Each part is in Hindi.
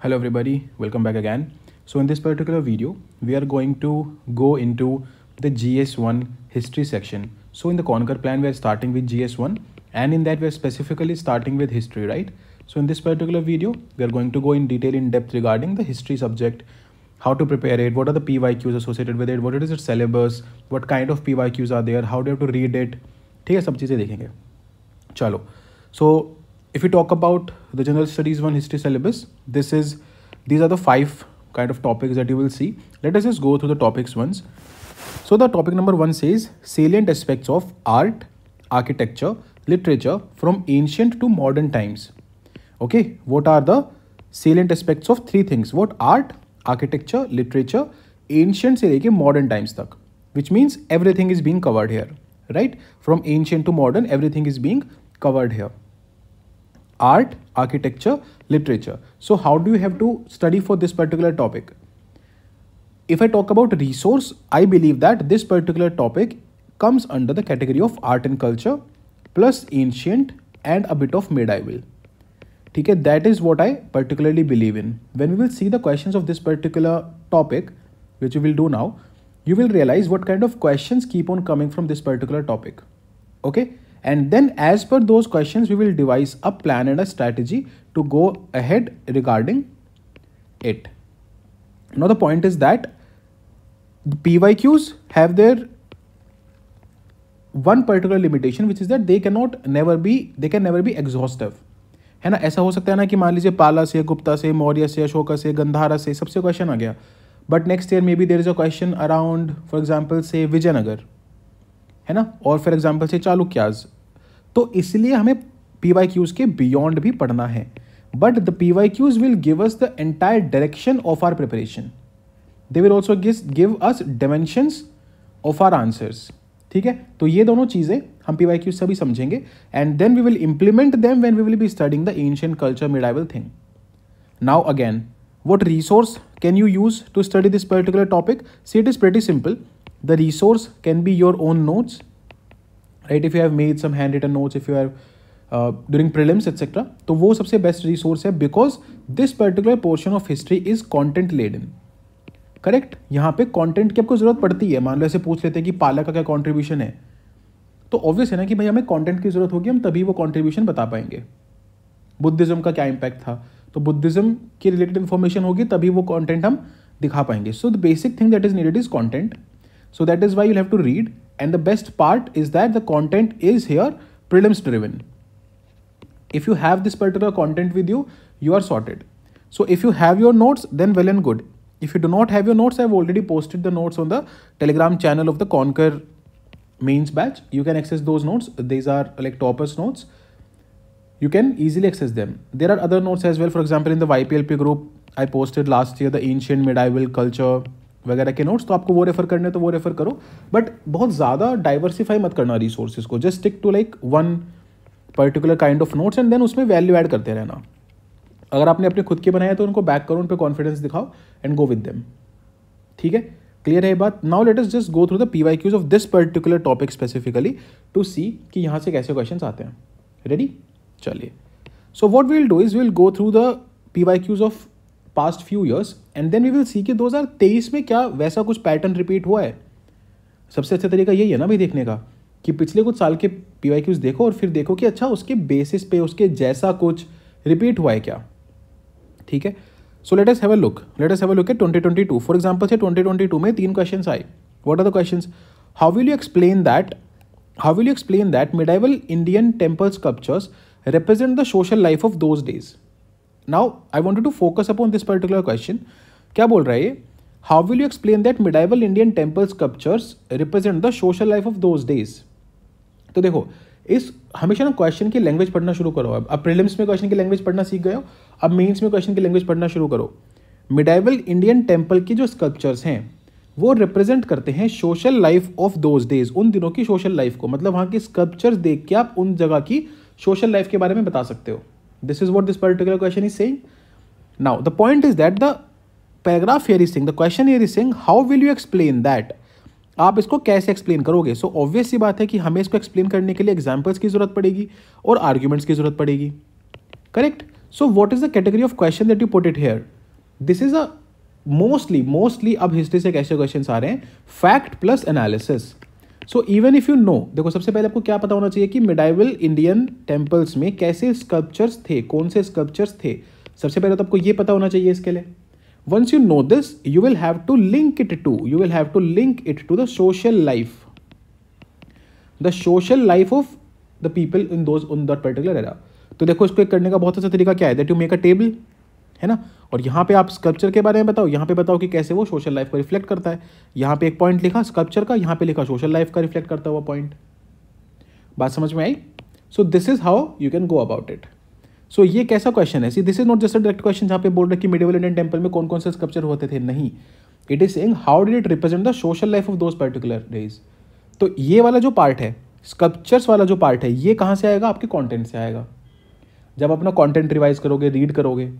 Hello everybody, welcome back again. So in this particular video, we are going to go into the GS1 history section. So in the Conquer plan, we are starting with GS1 and in that we are specifically starting with history, right? So in this particular video, we are going to go in detail in depth regarding the history subject, how to prepare it, what are the PYQs associated with it, what is its syllabus, what kind of PYQs are there, how do you have to read it, ठीक है सब चीज़ें देखेंगे. चलो. So if we talk about the general studies 1 history syllabus, these are the 5 kind of topics that you will see. Let us just go through the topics once. So the topic number 1 says salient aspects of art, architecture, literature from ancient to modern times. Okay, what are the salient aspects of 3 things? What? Art, architecture, literature, ancient से लेके modern times तक, which means everything is being covered here, right? From ancient to modern, everything is being covered here. Art, architecture, literature. So how do you have to study for this particular topic? If I talk about resource, I believe that this particular topic comes under the category of art and culture plus ancient and a bit of medieval. Okay, that is what I particularly believe in. When we will see the questions of this particular topic, which we will do now, you will realize what kind of questions keep on coming from this particular topic. Okay, and then as per those questions, we will devise a plan and a strategy to go ahead regarding it. Now the point is that the PYQs have their one particular limitation, which is that they can never be exhaustive. है ना. ऐसा हो सकता है ना कि मान लीजिए पाला से, गुप्ता से, मौर्य से, अशोका से, गंधारा से सबसे क्वेश्चन आ गया, but next year maybe there is a question around for example से विजयनगर, है ना, और फॉर एग्जांपल से चालुक्याज. तो इसलिए हमें PYQs के बियॉन्ड भी पढ़ना है, but the PYQs will give us the entire direction of our preparation. They will also give us dimensions of our answers. ठीक है, तो ये दोनों चीज़ें हम PYQs सभी समझेंगे and then we will implement them when we will be studying the ancient culture medieval thing. Now again, what resource can you use to study this particular topic? See, it is pretty simple. The resource can be your own notes, right? If you have made some handwritten notes, if you are during prelims etc., तो वो सबसे बेस्ट रिसोर्स है, because this particular portion of history is content laden. Correct, यहाँ पे कंटेंट की आपको जरूरत पड़ती है. मान लो ऐसे पूछ लेते हैं कि पाला का क्या कॉन्ट्रीब्यूशन है, तो ऑब्वियस है ना कि भाई हमें कंटेंट की जरूरत होगी, हम तभी वो कॉन्ट्रीब्यूशन बता पाएंगे. बुद्धिज्म का क्या इम्पैक्ट था, तो बुद्धिज्म की रिलेटेड इन्फॉर्मेशन होगी, तभी वो कंटेंट हम दिखा पाएंगे. So the basic thing that is needed is content. So that is why you have to read, and the best part is that the content is here prelims driven. If you have this particular content with you, you are sorted. So if you have your notes, then well and good. If you do not have your notes, I have already posted the notes on the Telegram channel of the Conquer mains batch. You can access those notes. These are like toppers notes. You can easily access them. There are other notes as well. For example, in the YPLP group, I posted last year the ancient medieval culture वगैरह के नोट्स. तो आपको वो रेफर करने तो वो रेफर करो, बट बहुत ज़्यादा डाइवर्सिफाई मत करना रिसोर्सेज को. Just stick to like one particular kind of notes and then उसमें वैल्यू ऐड करते रहना. अगर आपने अपने खुद के बनाए तो उनको बैक करो, उन पर कॉन्फिडेंस दिखाओ एंड गो विद देम. ठीक है, क्लियर है ये बात. Now let us just go through the PYQs of this particular topic specifically to see कि यहाँ से कैसे क्वेश्चन आते हैं. रेडी, चलिए. So what we will do is we will go through the PYQs of past few years and then we will see कि 2023 में क्या वैसा कुछ पैटर्न रिपीट हुआ है. सबसे अच्छा तरीका यही है ना भाई देखने का, कि पिछले कुछ साल के PYQs देखो और फिर देखो कि अच्छा उसके बेसिस पे उसके जैसा कुछ रिपीट हुआ है क्या. ठीक है, so let us have a look at 2022. For example से 2022 में 3 क्वेश्चंस आए. What are the questions? How will you explain that medieval Indian temple sculptures represent the social life of those days? Now I wanted to focus upon this particular question. क्या बोल रहा है ये? How will you explain that medieval Indian temple sculptures represent the social life of those days? तो देखो, इस हमेशा ना क्वेश्चन की लैंग्वेज पढ़ना शुरू करो. अब प्रीलिम्स में क्वेश्चन की लैंग्वेज पढ़ना सीख गए हो, अब मेंस में क्वेश्चन की लैंग्वेज पढ़ना शुरू करो. मिडाइवल इंडियन टेम्पल की जो स्कल्पचर्स हैं वो रिप्रेजेंट करते हैं social life of those days, उन दिनों की सोशल लाइफ को. मतलब वहाँ की स्कल्पचर्स देख के आप उन जगह की सोशल लाइफ के बारे में बता सकते हो. This is what this particular question is saying. Now the point is that the paragraph here is saying, the question here is saying how will you explain that. आप इसको कैसे एक्सप्लेन करोगे? सो ऑब्वियस सी बात है कि हमें इसको एक्सप्लेन करने के लिए एग्जाम्पल्स की जरूरत पड़ेगी और आर्ग्यूमेंट्स की जरूरत पड़ेगी. Correct. So what is the category of question that you put it here? This is a mostly अब हिस्ट्री से कैसे क्वेश्चन आ रहे हैं, fact plus analysis. So even if you know, देखो सबसे पहले आपको क्या पता होना चाहिए कि मिडाइवल इंडियन टेम्पल्स में कैसे स्कल्पचर्स थे, कौन से स्कल्पचर्स थे. सबसे पहले तो आपको ये पता होना चाहिए इसके लिए. Once you know this, you will have to link it to the social life of the people in that particular era. तो देखो इसको करने का बहुत अच्छा तरीका क्या है, that you make a table, है ना, और यहाँ पे आप स्कल्पचर के बारे में बताओ, यहाँ पे बताओ कि कैसे वो सोशल लाइफ को रिफ्लेक्ट करता है. यहाँ पे एक पॉइंट लिखा स्कल्पचर का, यहाँ पे लिखा सोशल लाइफ का रिफ्लेक्ट करता हुआ पॉइंट. बात समझ में आई? So this is how you can go about it. So ये कैसा क्वेश्चन है? See this is not just a direct question जहाँ पे बोल रहे कि मिडिवल इंडियन टेम्पल में कौन कौन से स्कल्पचर होते थे. नहीं, it is saying how did it represent the social life of those particular days. तो ये वाला जो पार्ट है, स्कल्पचर्स वाला जो पार्ट है, ये कहाँ से आएगा? आपके कॉन्टेंट से आएगा. जब अपना कॉन्टेंट रिवाइज करोगे, रीड करोगे.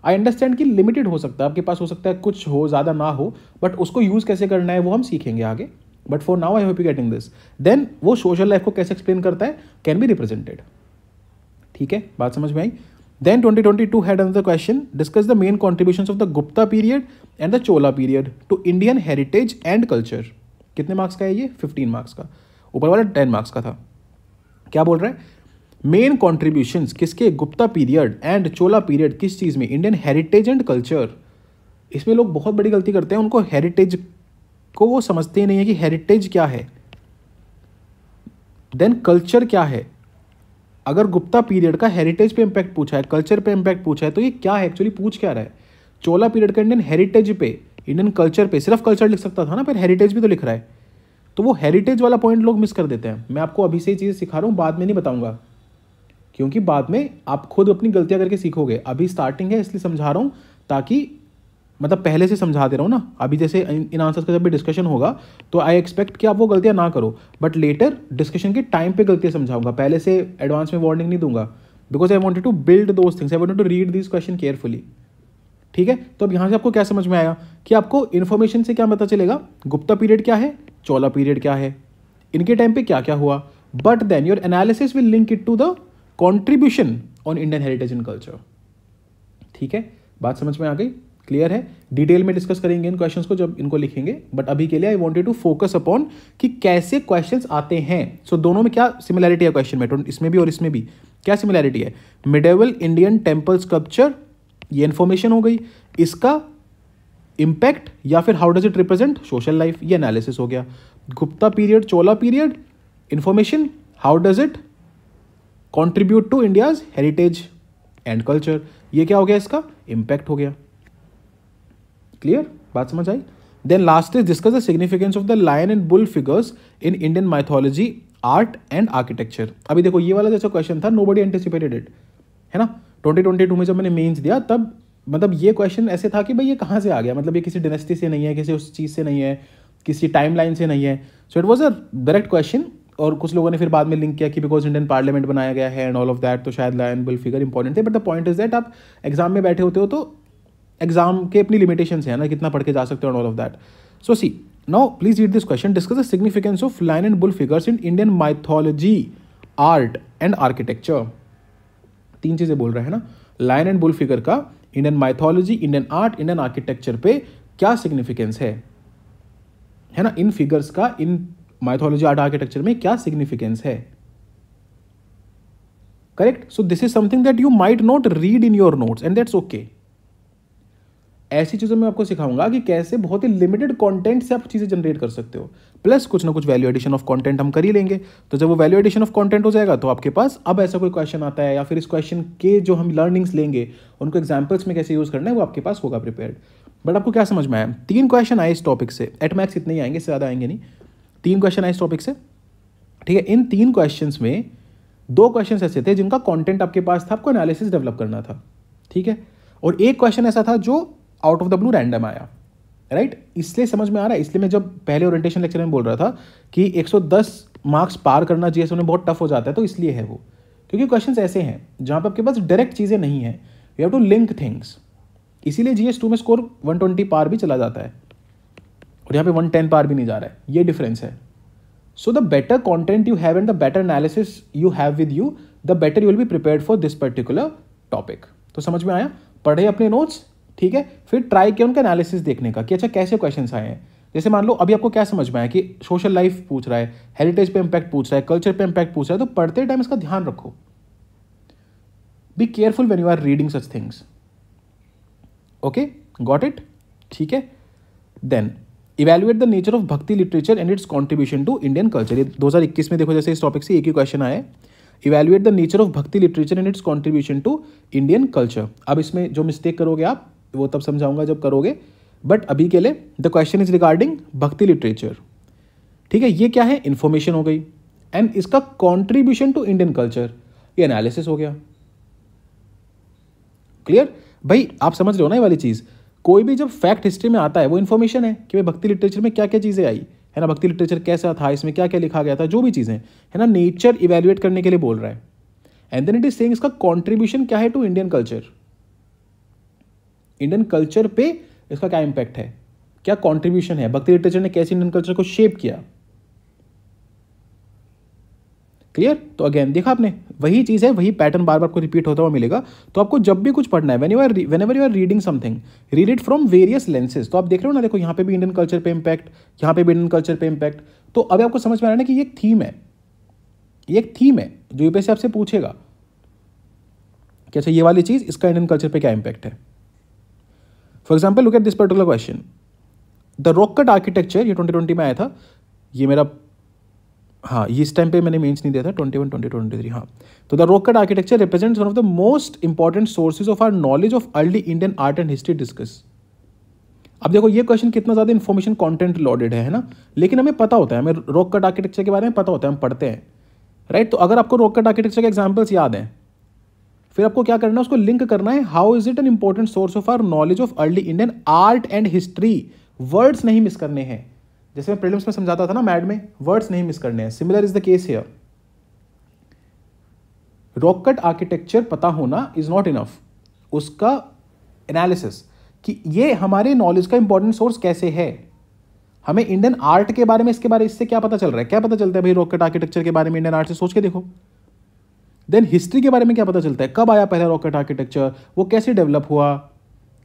आई अंडरस्टैंड कि लिमिटेड हो सकता है, आपके पास हो सकता है कुछ हो, ज़्यादा ना हो, बट उसको यूज़ कैसे करना है वो हम सीखेंगे आगे. But for now I hope you getting this. Then वो सोशल लाइफ को कैसे एक्सप्लेन करता है, कैन बी रिप्रेजेंटेड. ठीक है, बात समझ में आई. Then 2022 had another question, discuss the main contributions of the Gupta period and the Chola period to Indian heritage and culture. कितने मार्क्स का है ये? 15 मार्क्स का. ऊपर वाला 10 मार्क्स का था. क्या बोल रहा है? मेन कॉन्ट्रीब्यूशंस किसके? Gupta period and Chola period. किस चीज़ में? Indian heritage and culture. इसमें लोग बहुत बड़ी गलती करते हैं, उनको हेरिटेज को वो समझते ही नहीं है कि हेरिटेज क्या है, देन कल्चर क्या है. अगर गुप्ता पीरियड का हेरिटेज पे इंपैक्ट पूछा है, कल्चर पे इंपैक्ट पूछा है, तो ये क्या है एक्चुअली, पूछ क्या रहा है? चोला पीरियड का इंडियन हेरिटेज पे, इंडियन कल्चर पे, सिर्फ कल्चर लिख सकता था ना, फिर हेरिटेज भी तो लिख रहा है. तो वो हेरिटेज वाला पॉइंट लोग मिस कर देते हैं. मैं आपको अभी से ये चीज़ सिखा रहा हूँ, बाद में नहीं बताऊंगा, क्योंकि बाद में आप खुद अपनी गलतियां करके सीखोगे. अभी स्टार्टिंग है इसलिए समझा रहा हूँ, ताकि मतलब पहले से समझा दे रहा हूँ ना. अभी जैसे इन आंसर्स का जब भी डिस्कशन होगा तो आई एक्सपेक्ट कि आप वो गलतियाँ ना करो, बट लेटर डिस्कशन के टाइम पे गलतियाँ समझाऊंगा. पहले से एडवांस में वार्निंग नहीं दूंगा, because I wanted to build those things, I wanted to read this question carefully. ठीक है, तो अब यहाँ से आपको क्या समझ में आया कि आपको इन्फॉर्मेशन से क्या पता चलेगा, गुप्ता पीरियड क्या है, चोला पीरियड क्या है, इनके टाइम पे क्या क्या हुआ. But then your analysis will link it to the contribution on Indian heritage and culture. ठीक है, बात समझ में आ गई? क्लियर है? डिटेल में डिस्कस करेंगे इन क्वेश्चंस को जब इनको लिखेंगे, बट अभी के लिए I wanted to focus upon कि कैसे क्वेश्चंस आते हैं. सो दोनों में क्या सिमिलैरिटी है क्वेश्चन में, इसमें भी और इसमें भी क्या सिमिलैरिटी है? मिडिवल इंडियन टेम्पल स्कल्पचर, ये इन्फॉर्मेशन हो गई. इसका इम्पैक्ट या फिर how does it represent social life, ये एनालिसिस हो गया. Gupta period, Chola period, information, how does it contribute to India's heritage and culture, ये क्या हो गया? इसका इम्पैक्ट हो गया. क्लियर? बात समझ आई? Then last is discuss the significance of the lion and bull figures in Indian mythology, art and architecture. अभी देखो ये वाला जैसा क्वेश्चन था, नोबडी एंटिसिपेटेड इट, है ना. 2022 में जब मैंने मेंस दिया तब मतलब ये क्वेश्चन ऐसे था कि भाई ये कहाँ से आ गया, मतलब ये किसी डिनेस्टी से नहीं है, किसी उस चीज़ से नहीं है, किसी टाइमलाइन से नहीं है. So it was a direct question. और कुछ लोगों ने फिर बाद में लिंक किया कि बिकॉज इंडियन पार्लियामेंट बनाया गया है एंड ऑल ऑफ दैट, तो शायद लायन बुल फिगर इंपॉर्टेंट थे. But the point is that आप एग्जाम में बैठे होते हो तो एग्जाम के अपनी लिमिटेशंस है ना, कितना पढ़ के जा सकते हो and all of that. So see now please read this question, discuss the significance of lion and bull figures in Indian mythology, art and architecture. 3 चीजें बोल रहे हैं ना. लायन एंड बुल फिगर का Indian mythology, Indian art, Indian architecture पे क्या सिग्निफिकेंस है ना. इन फिगर्स का इन माइथोलॉजी, आर्ट, आर्किटेक्चर में क्या सिग्निफिकेंस है. Correct? So this is something that you might not read in your notes and that's okay. ऐसी चीज़ों में आपको सिखाऊंगा कि कैसे बहुत ही लिमिटेड कंटेंट से आप चीज़ें जनरेट कर सकते हो, प्लस कुछ ना कुछ वैल्यू एडिशन ऑफ कंटेंट हम कर ही लेंगे. तो जब वो वैल्यू एडिशन ऑफ कंटेंट हो जाएगा तो आपके पास अब ऐसा कोई क्वेश्चन आता है या फिर इस क्वेश्चन के जो हम लर्निंग्स लेंगे उनको एग्जाम्पल्स में कैसे यूज़ करना है वो आपके पास होगा प्रिपेयर्ड. बट आपको क्या समझ में आया? 3 क्वेश्चन आए इस टॉपिक से, एट मैक्स इतने ही आएंगे, इससे ज़्यादा आएंगे नहीं. 3 क्वेश्चन आए इस टॉपिक से. ठीक है, इन 3 क्वेश्चन में 2 क्वेश्चन ऐसे थे जिनका कॉन्टेंट आपके पास था, आपको एनालिसिस डेवलप करना था. ठीक है, और एक क्वेश्चन ऐसा था जो out of the blue random आया. राइट? इसलिए समझ में आ रहा है, इसलिए मैं जब पहले ओरिएंटेशन लेक्चर में बोल रहा था कि 110 मार्क्स पार करना जीएस में बहुत टफ हो जाता है, तो इसलिए है वो, क्योंकि क्वेश्चंस ऐसे हैं जहां पर आपके पास डायरेक्ट चीज़ें नहीं है, you have to link things. इसीलिए जीएस 2 में स्कोर 120 पार भी चला जाता है और यहाँ पे 110 पार भी नहीं जा रहा है, ये डिफरेंस है. So the better content you have and the better analysis you have with you, the better you will be prepared for this particular topic. तो समझ में आया, पढ़े अपने नोट्स, ठीक है, फिर ट्राई किया उनका एनालिसिस देखने का कि अच्छा कैसे क्वेश्चंस आए हैं। जैसे मान लो अभी आपको क्या समझ में आया कि सोशल लाइफ पूछ रहा है, हेरिटेज पे इम्पैक्ट पूछ रहा है, कल्चर पे इम्पैक्ट पूछ रहा है, तो पढ़ते टाइम इसका ध्यान रखो। Be careful when you are reading such things. Okay, got it, ठीक है। Then evaluate the nature of bhakti literature and its contribution to Indian culture. ये 2021 में देखो जैसे इस टॉपिक से एक ही क्वेश्चन आया है, evaluate the nature of bhakti literature and its contribution to Indian culture. अब इसमें जो मिस्टेक करोगे आप वो तब समझाऊंगा जब करोगे, बट अभी के लिए द क्वेश्चन इज रिगार्डिंग भक्ति लिटरेचर, ठीक है। ये क्या है, इंफॉर्मेशन हो गई, एंड इसका कॉन्ट्रीब्यूशन टू इंडियन कल्चर, ये एनालिसिस हो गया। क्लियर भाई, आप समझ रहे हो ना ये वाली चीज। कोई भी जब फैक्ट हिस्ट्री में आता है वो इन्फॉर्मेशन है कि भाई भक्ति लिटरेचर में क्या क्या चीजें आई है ना, भक्ति लिटरेचर कैसा था, इसमें क्या क्या लिखा गया था, जो भी चीजें है ना, नेचर इवेल्युएट करने के लिए बोल रहा है। And then it is saying इसका कॉन्ट्रीब्यूशन क्या है to Indian culture, Indian culture पे इसका क्या इंपैक्ट है, क्या कॉन्ट्रीब्यूशन है, भक्ति लिटरेचर ने कैसे इंडियन कल्चर को शेप किया। क्लियर, तो अगेन देखा आपने, वही चीज है, वही पैटर्न बार बार को रिपीट होता हुआ मिलेगा। तो आपको जब भी कुछ पढ़ना है, whenever you are reading something, read it from various lenses। तो आप देख रहे हो ना, देखो यहाँ पे भी इंडियन कल्चर पे इम्पैक्ट, यहाँ पे भी इंडियन कल्चर पे इम्पैक्ट। तो अभी आपको समझ में आ रहा है ना कि ये एक थीम है, ये एक थीम है जो यूपीएससी आपसे पूछेगा कि अच्छा ये वाली चीज इसका इंडियन कल्चर पे क्या इम्पैक्ट है। For example look at this particular question, the rock cut architecture, ये 2020 में आया था, ये मेरा, हाँ ये इस टाइम पे मैंने मेंस नहीं दिया था, 21, 22, 23, हाँ। तो the rock cut architecture represents one of the most important sources of our knowledge of early Indian art and history discuss. अब देखो ये क्वेश्चन कितना ज्यादा इन्फॉर्मेशन कंटेंट लोडेड है ना, लेकिन हमें पता होता है, हमें रॉक कट आर्किटेक्चर के बारे में पता होता है, हम पढ़ते हैं, राइट। तो अगर आपको रॉक कट आर्किटेक्चर के एग्जाम्पल्स याद हैं, फिर आपको क्या करना है, उसको लिंक करना है, how is it an important source of our knowledge of early Indian art and history. Words नहीं मिस करने हैं, जैसे मैं प्रीलिम्स में समझाता था ना मैड में, वर्ड्स नहीं मिस करने हैं। Similar is the case here. Rock cut architecture पता होना इज नॉट इनफ, उसका एनालिसिस कि ये हमारे नॉलेज का इंपॉर्टेंट सोर्स कैसे है, हमें इंडियन आर्ट के बारे में, इससे क्या पता चल रहा है, क्या पता चलता है भाई रॉक कट आर्किटेक्चर के बारे में, इंडियन आर्ट से सोच के देखो। देन हिस्ट्री के बारे में क्या पता चलता है, कब आया पहला रॉक कट आर्किटेक्चर, वो कैसे डेवलप हुआ,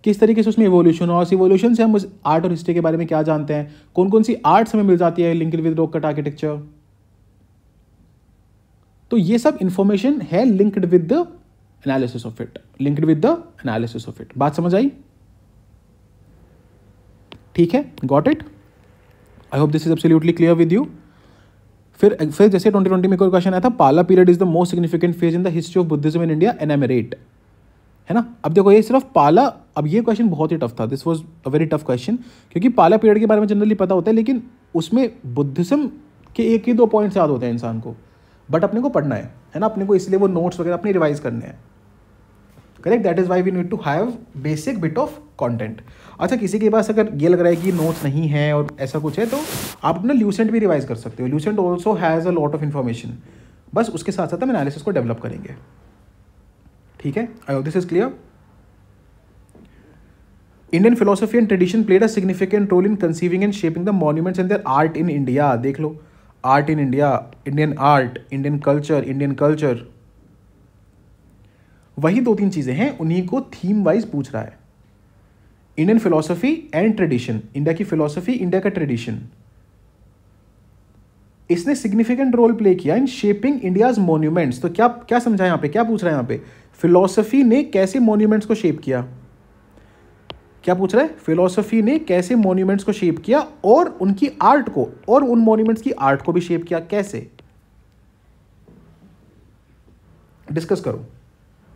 किस तरीके से उसमें इवोल्यूशन हुआ, उस इवोल्यूशन से हम उस आर्ट और हिस्ट्री के बारे में क्या जानते हैं, कौन कौन सी आर्ट्स हमें मिल जाती है linked with rock cut architecture. तो ये सब इंफॉर्मेशन है linked with the analysis of it, linked with the analysis of it. बात समझ आई, ठीक है, got it. I hope this is absolutely clear with you. फिर जैसे 2020 में कोई क्वेश्चन आया था, Pala period is the most significant phase in the history of Buddhism in India, enumerate, है ना। अब देखो ये सिर्फ पाला, अब ये क्वेश्चन बहुत ही टफ था, this was a very tough question, क्योंकि पाला पीरियड के बारे में जनरली पता होता है, लेकिन उसमें बुद्धिज्म के एक ही दो पॉइंट्स याद होते हैं इंसान को, बट अपने को पढ़ना है ना, अपने को, इसलिए वो नोट्स वगैरह अपने रिवाइज करने हैं, correct. That is why we need to have basic bit of content. अच्छा, किसी के पास अगर ये लग रहा है कि नोट्स नहीं है और ऐसा कुछ है, तो आप अपना ल्यूसेंट भी रिवाइज कर सकते हो। Lucent also has a lot of information, बस उसके साथ साथ हम एनालिसिस को डेवलप करेंगे, ठीक है। I hope this is clear. Indian philosophy and tradition played a significant role in conceiving and shaping the monuments and their art in India. देख लो, art in India, Indian art, Indian culture, वही दो तीन चीजें हैं, उन्हीं को थीम वाइज पूछ रहा है। Indian philosophy and tradition, India की फिलोसफी, इंडिया का ट्रेडिशन, इसने सिग्निफिकेंट रोल प्ले किया इन शेपिंग इंडियाज मॉन्यूमेंट्स। तो क्या क्या समझा यहां पे, क्या पूछ रहा है यहां पे, फिलोसफी ने कैसे मॉन्यूमेंट्स को शेप किया, क्या पूछ रहा है, फिलोसफी ने कैसे मॉन्यूमेंट्स को शेप किया और उनकी आर्ट को, और उन मॉन्यूमेंट्स की आर्ट को भी शेप किया, कैसे, डिस्कस करो,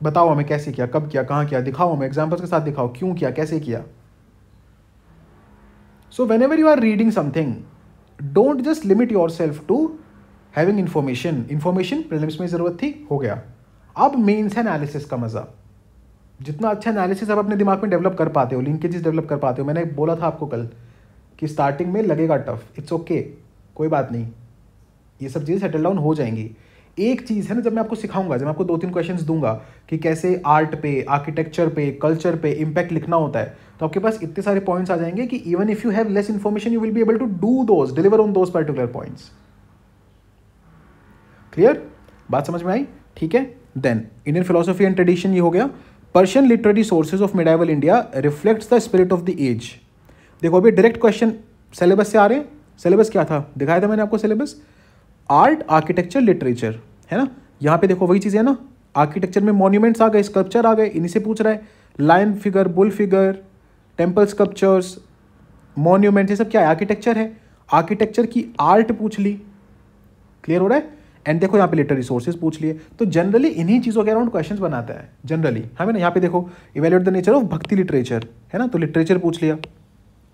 बताओ हमें कैसे किया, कब किया, कहां किया, दिखाओ हमें, एग्जांपल्स के साथ दिखाओ, क्यों किया, कैसे किया। So whenever you are reading something, don't just limit yourself to having information. Information prelims में जरूरत थी, हो गया, अब मेंस है एनालिसिस का मजा। जितना अच्छा एनालिसिस आप अपने दिमाग में डेवलप कर पाते हो, लिंकेजेस डेवलप कर पाते हो, मैंने बोला था आपको कल कि स्टार्टिंग में लगेगा टफ, इट्स ओके, कोई बात नहीं, ये सब चीज़ें सेटल डाउन हो जाएंगी। एक चीज़ है ना, जब मैं आपको सिखाऊंगा, जब मैं आपको 2-3 क्वेश्चंस दूंगा कि कैसे आर्ट पे, आर्किटेक्चर पे, कल्चर पे इम्पैक्ट लिखना होता है, तो आपके पास इतने सारे पॉइंट्स आ जाएंगे कि even if you have less information you will be able to do those, deliver on those particular points. Clear, बात समझ में आई, ठीक है, then Indian philosophy and tradition ये हो गया. Persian literary sources of medieval India reflects the spirit of the age. देखो अभी डायरेक्ट क्वेश्चन सिलेबस से आ रहे हैं. सिलेबस क्या था, दिखाया था मैंने आपको सिलेबस. आर्ट, आर्किटेक्चर, लिटरेचर, है ना. यहाँ पे देखो वही चीज़ है ना. आर्किटेक्चर में मॉन्यूमेंट्स आ गए, स्कल्पचर आ गए, इन्हीं से पूछ रहा है. Lion figure, bull figure, temple sculptures, monument, ये सब क्या है, आर्किटेक्चर है. आर्किटेक्चर की आर्ट पूछ ली. क्लियर हो रहा है. एंड देखो यहाँ पे लिटरेरी सोर्सेज पूछ लिए. तो जनरली इन्हीं चीज़ों के अराउंड क्वेश्चंस बनाता है जनरली. हमें ना यहाँ पे देखो evaluate the nature of bhakti literature, है ना. तो लिटरेचर पूछ लिया,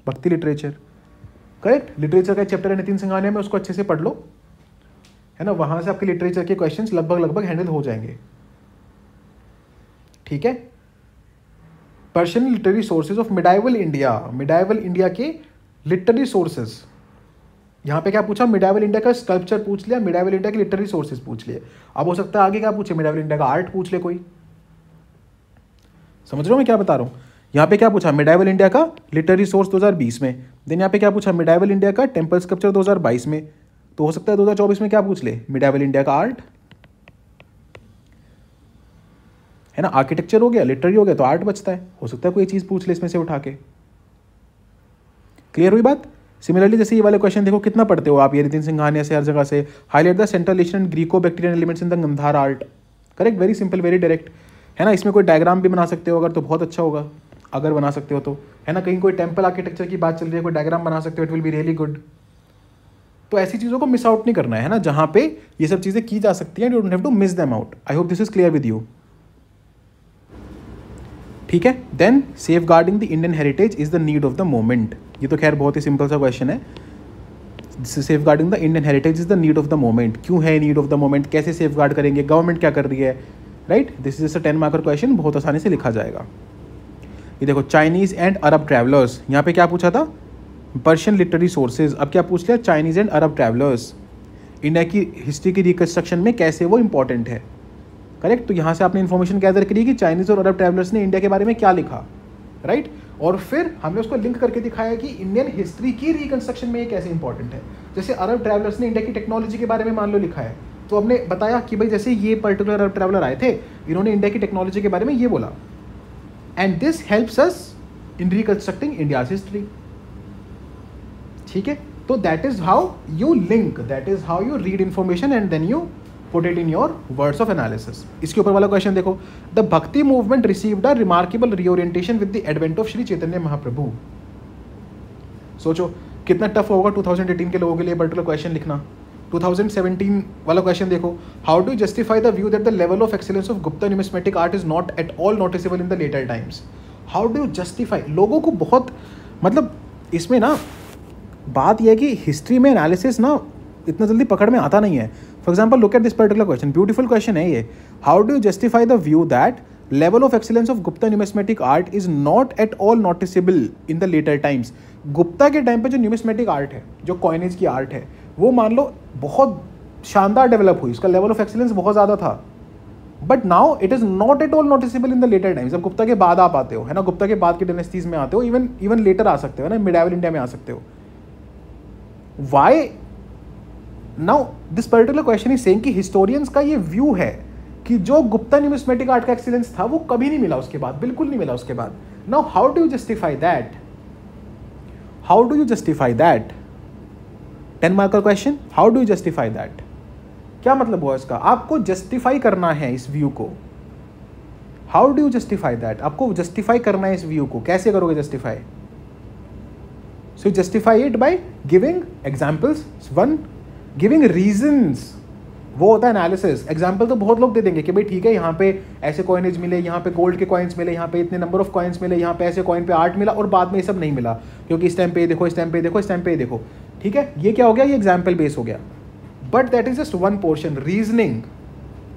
भक्ति लिटरेचर. करेक्ट. लिटरेचर का चैप्टर है नितिन सिंघानिया में, उसको अच्छे से पढ़ लो, है ना. वहां से आपके लिटरेचर के क्वेश्चंस लगभग हैंडल हो जाएंगे. ठीक है. Persian literary sources of medieval India. Medieval India के लिटरेरी सोर्सेज. यहाँ पे क्या पूछा, मिडाइवल इंडिया का स्कल्पचर पूछ लिया, मिडाइवल इंडिया के लिटरेरी सोर्सेज पूछ लिए. अब हो सकता है आगे क्या पूछे, मिडाइवल इंडिया का आर्ट पूछ ले कोई. समझ रहे हो मैं क्या बता रहा हूँ. यहाँ पे क्या पूछा, मिडाइवल इंडिया का लिटरेरी सोर्स 2020 में. देन यहाँ पे क्या पूछा, मिडाइवल इंडिया का टेम्पल स्कल्पचर 2022 में. तो हो सकता है 2024 में क्या पूछ ले, मिडाइवल इंडिया का आर्ट, है ना. आर्किटेक्चर हो गया, लिटरेरी हो गया, तो आर्ट बचता है. हो सकता है कोई चीज़ पूछ ले इसमें से उठा के. क्लियर हुई बात. सिमिलरली जैसे ये वाले क्वेश्चन देखो कितना पढ़ते हो आप, ये नितिन सिंघानिया से हर जगह से. Highlight the central Asian Greco Bactrian elements in the Gandhara art. Correct. Very simple, very direct, है ना. इसमें कोई डायग्राम भी बना सकते हो अगर, तो बहुत अच्छा होगा अगर बना सकते हो तो, है ना. कहीं कोई टेम्पल आर्किटेक्चर की बात चल रही है, कोई डायग्राम बना सकते हो, it will be really good. तो ऐसी चीज़ों को मिस आउट नहीं करना है ना, जहाँ पे ये सब चीज़ें की जा सकती हैं. You don't have to miss them out. I hope this is clear with you. ठीक है. Then safeguarding the Indian heritage is the need of the moment. ये तो खैर बहुत ही सिंपल सा क्वेश्चन है. Safeguarding the Indian heritage is the need of the moment. क्यों है नीड ऑफ द मोमेंट, कैसे सेफ गार्ड करेंगे, गवर्नमेंट क्या कर रही है, right. This is a 10 marker question, बहुत आसानी से लिखा जाएगा. ये देखो चाइनीज एंड अरब ट्रैवलर्स. यहाँ पे क्या पूछा था, पर्शियन लिटरेरी सोर्सेज. अब क्या पूछ लिया, Chinese and Arab travellers. India की हिस्ट्री की रिकंस्ट्रक्शन में कैसे वो इंपॉर्टेंट है. करेक्ट. तो यहाँ से आपने इन्फॉर्मेशन गैदर करी कि चाइनीज और अरब ट्रैवलर्स ने इंडिया के बारे में क्या लिखा, राइट. और फिर हमने उसको लिंक करके दिखाया कि इंडियन हिस्ट्री की रिकंस्ट्रक्शन में ये कैसे इंपॉर्टेंट है. जैसे अरब ट्रैवलर्स ने इंडिया की टेक्नोलॉजी के बारे में मान लो लिखा है, तो हमने बताया कि भाई जैसे ये पर्टिकुलर अरब ट्रैवलर आए थे, इन्होंने इंडिया की टेक्नोलॉजी के बारे में ये बोला. And this helps us in reconstructing India's history. ठीक है. तो that is how you link, that is how you read information and then you put it in your words of analysis. इसके ऊपर वाला क्वेश्चन देखो, the भक्ति movement received a remarkable reorientation with the advent of Shri Chaitanya Mahaprabhu. सोचो कितना टफ होगा 2018 के लोगों के लिए पर्टिकुलर क्वेश्चन लिखना. 2017 वाला क्वेश्चन देखो, how do you justify the view that the level of excellence of Gupta numismatic art is not at all noticeable in the later times? How do you justify? लोगों को बहुत मतलब इसमें ना बात यह है कि हिस्ट्री में एनालिसिस ना इतना जल्दी पकड़ में आता नहीं है. For example look at this particular question, beautiful question है ये. How do you justify the view that level of excellence of Gupta numismatic art is not at all noticeable in the later times. Gupta के टाइम पे जो न्यूमिस्मेटिक आर्ट है, जो कॉइनेज की आर्ट है, वो मान लो बहुत शानदार डेवलप हुई, उसका लेवल ऑफ एक्सीलेंस बहुत ज़्यादा था. But now it is not at all noticeable in the later times. जब गुप्ता के बाद आप आते हो, है ना, गुप्ता के बाद के डायनेस्टीज में आते हो, इवन लेटर आ सकते हो ना, मिडाइवल इंडिया में आ सकते हो. Why now this particular question is saying कि हिस्टोरियंस का ये व्यू है कि जो गुप्ता न्यूमिस्मेटिक आर्ट का एक्सीलेंस था वो कभी नहीं मिला उसके बाद, बिल्कुल नहीं मिला उसके बाद. Now how do you justify that, how do you justify that. 10 marker question, how do you justify that. क्या मतलब हुआ इसका, आपको जस्टिफाई करना है इस व्यू को. How do you justify that, आपको जस्टिफाई करना है इस व्यू को. कैसे करोगे justify. So justify it by giving examples. 1, giving reasons, वो होता है एनालिसिस. एग्जाम्पल तो बहुत लोग दे देंगे कि भाई ठीक है, यहाँ पे ऐसे कॉइनेज मिले, यहाँ पे गोल्ड के कॉइन्स मिले, यहाँ पे इतने नंबर ऑफ कॉइन्स मिले, यहाँ पे ऐसे कॉइन पे आर्ट मिला, और बाद में ये सब नहीं मिला क्योंकि इस टाइम पे देखो, इस टाइम पे देखो, इस टाइम पे देखो. ठीक है, ये क्या हो गया, ये एग्जाम्पल बेस हो गया. But that is just one portion.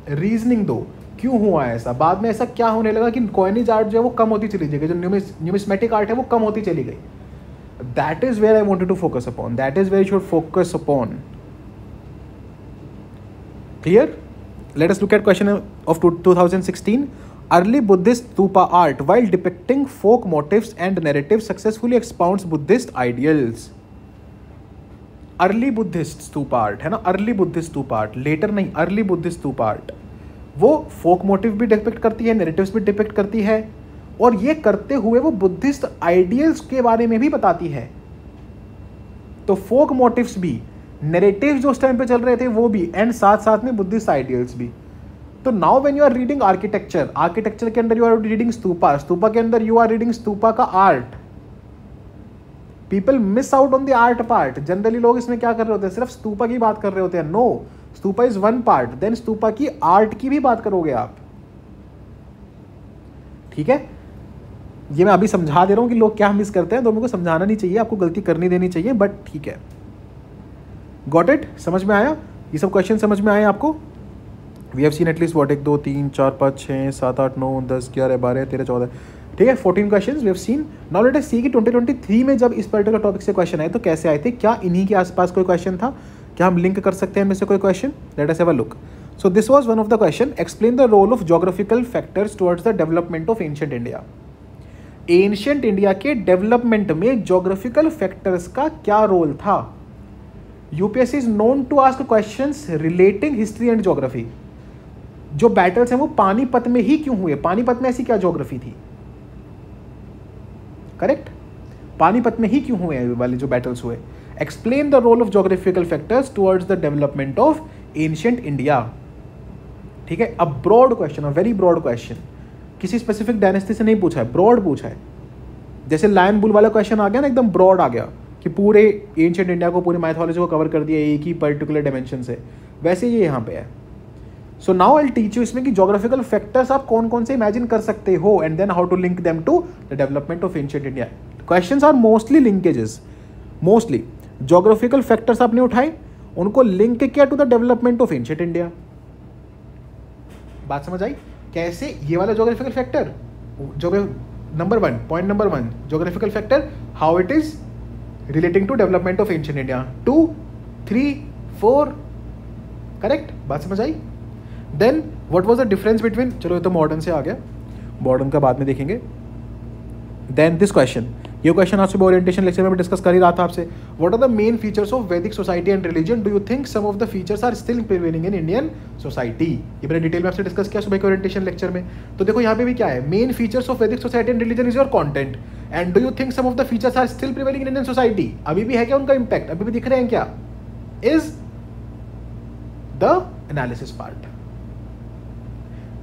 Reasoning दो, क्यों हुआ ऐसा, बाद में ऐसा क्या होने लगा कि कॉइनेज आर्ट जो है वो कम होती चली गई, जो न्यूमिस्मेटिक आर्ट है वो कम होती चली गई. That is where I wanted to focus upon, that is where you should focus upon. Clear? Let us look at question of 2016. Early Buddhist stupa art, while depicting folk motifs and narratives, successfully expounds Buddhist ideals. Early Buddhist stupa art है ना, early Buddhist stupa art, later नहीं, early Buddhist stupa art. वो फोक मोटिव भी डिपिक्ट करती है, नैरेटिव्स भी डिपिक्ट करती है, और ये करते हुए वो बुद्धिस्ट आइडियल्स के बारे में भी बताती है। तो फोक मोटिव्स भी, नैरेटिव्स जो उस टाइम पे चल रहे थे वो भी, एंड साथ साथ में बुद्धिस्ट आइडियल्स भी। तो now when you are reading architecture, architecture के अंदर you are reading stupa, stupa के अंदर यू आर रीडिंग स्तूपा का art. People miss out on the art part. Generally लोग इसमें क्या कर रहे होते हैं, सिर्फ स्तूपा की बात कर रहे होते हैं। No, stupa is one part, then stupa की आर्ट की भी बात करोगे आप। ठीक है, ये मैं अभी समझा दे रहा हूं कि लोग क्या मिस करते हैं, तो मेरे को समझाना नहीं चाहिए, आपको गलती करनी देनी चाहिए, बट ठीक है। Got it? समझ में आया? ये सब क्वेश्चन समझ में आए आपको? We have seen at least what 1 2 3 4 5 6 7 8 9 10 11 12 13 14, ठीक है, 14 questions we have seen. Now let us see कि 2023 में जब इस पर्टिकुलर टॉपिक से क्वेश्चन आए तो कैसे आए थे, क्या इन्हीं के आसपास कोई क्वेश्चन था, क्या हम लिंक कर सकते हैं इनमें से कोई question? Let us have a look. So this was one of the question, explain the role of geographical factors towards the development of ancient India. Ancient India के डेवलपमेंट में ज्योग्राफिकल फैक्टर्स का क्या रोल था? UPSC is known to ask questions relating history and geography. जो बैटल्स हैं वो पानीपत में ही क्यों हुए, पानीपत में ऐसी क्या ज्योग्राफी थी? करेक्ट, पानीपत में ही क्यों हुए वाले जो बैटल्स हुए। Explain the role of geographical factors towards the development of ancient India. ठीक है, अब broad question, a very broad question, किसी स्पेसिफिक डायनेस्टी से नहीं पूछा है, ब्रॉड पूछा है। जैसे लायन बुल वाला क्वेश्चन आ गया ना, एकदम ब्रॉड आ गया कि पूरे एंशिएंट इंडिया को, पूरी माइथोलॉजी को कवर कर दिया एक ही पर्टिकुलर डायमेंशन से, वैसे ये यहाँ पे है। So now I teach you इसमें कि ज्योग्राफिकल फैक्टर्स आप कौन कौन से इमेजिन कर सकते हो, and then how to link them to the development of ancient India. Questions are mostly linkages, mostly geographical factors आपने उठाए, उनको लिंक किया to the development of ancient India. बात समझ आई? कैसे? ये वाला geographical factor, number 1, point number 1, geographical factor how it is relating to development of ancient India. 2 3 4, correct? बात समझ आई? Then what was the difference between, चलो ये तो मॉडर्न से आ गया, मॉडर्न का बाद में देखेंगे। देन दिस क्वेश्चन, ये क्वेश्चन आज सुबह ओरिएंटेशन लेक्चर में डिस्कस कर ही रहा था आपसे। What are the main features of Vedic society and religion, do you think some of the features are still prevailing in Indian society. ये मैंने डिटेल में आपसे डिस्कस किया सुबह के ओरिएंटेशन लेक्चर में। तो देखो यहाँ पे भी क्या है, main features of Vedic society and religion is your content, and do you think some of the features are still prevailing in Indian society. अभी भी है क्या उनका इंपैक्ट, अभी भी दिख रहे हैं क्या, इज द एनालिसिस पार्ट।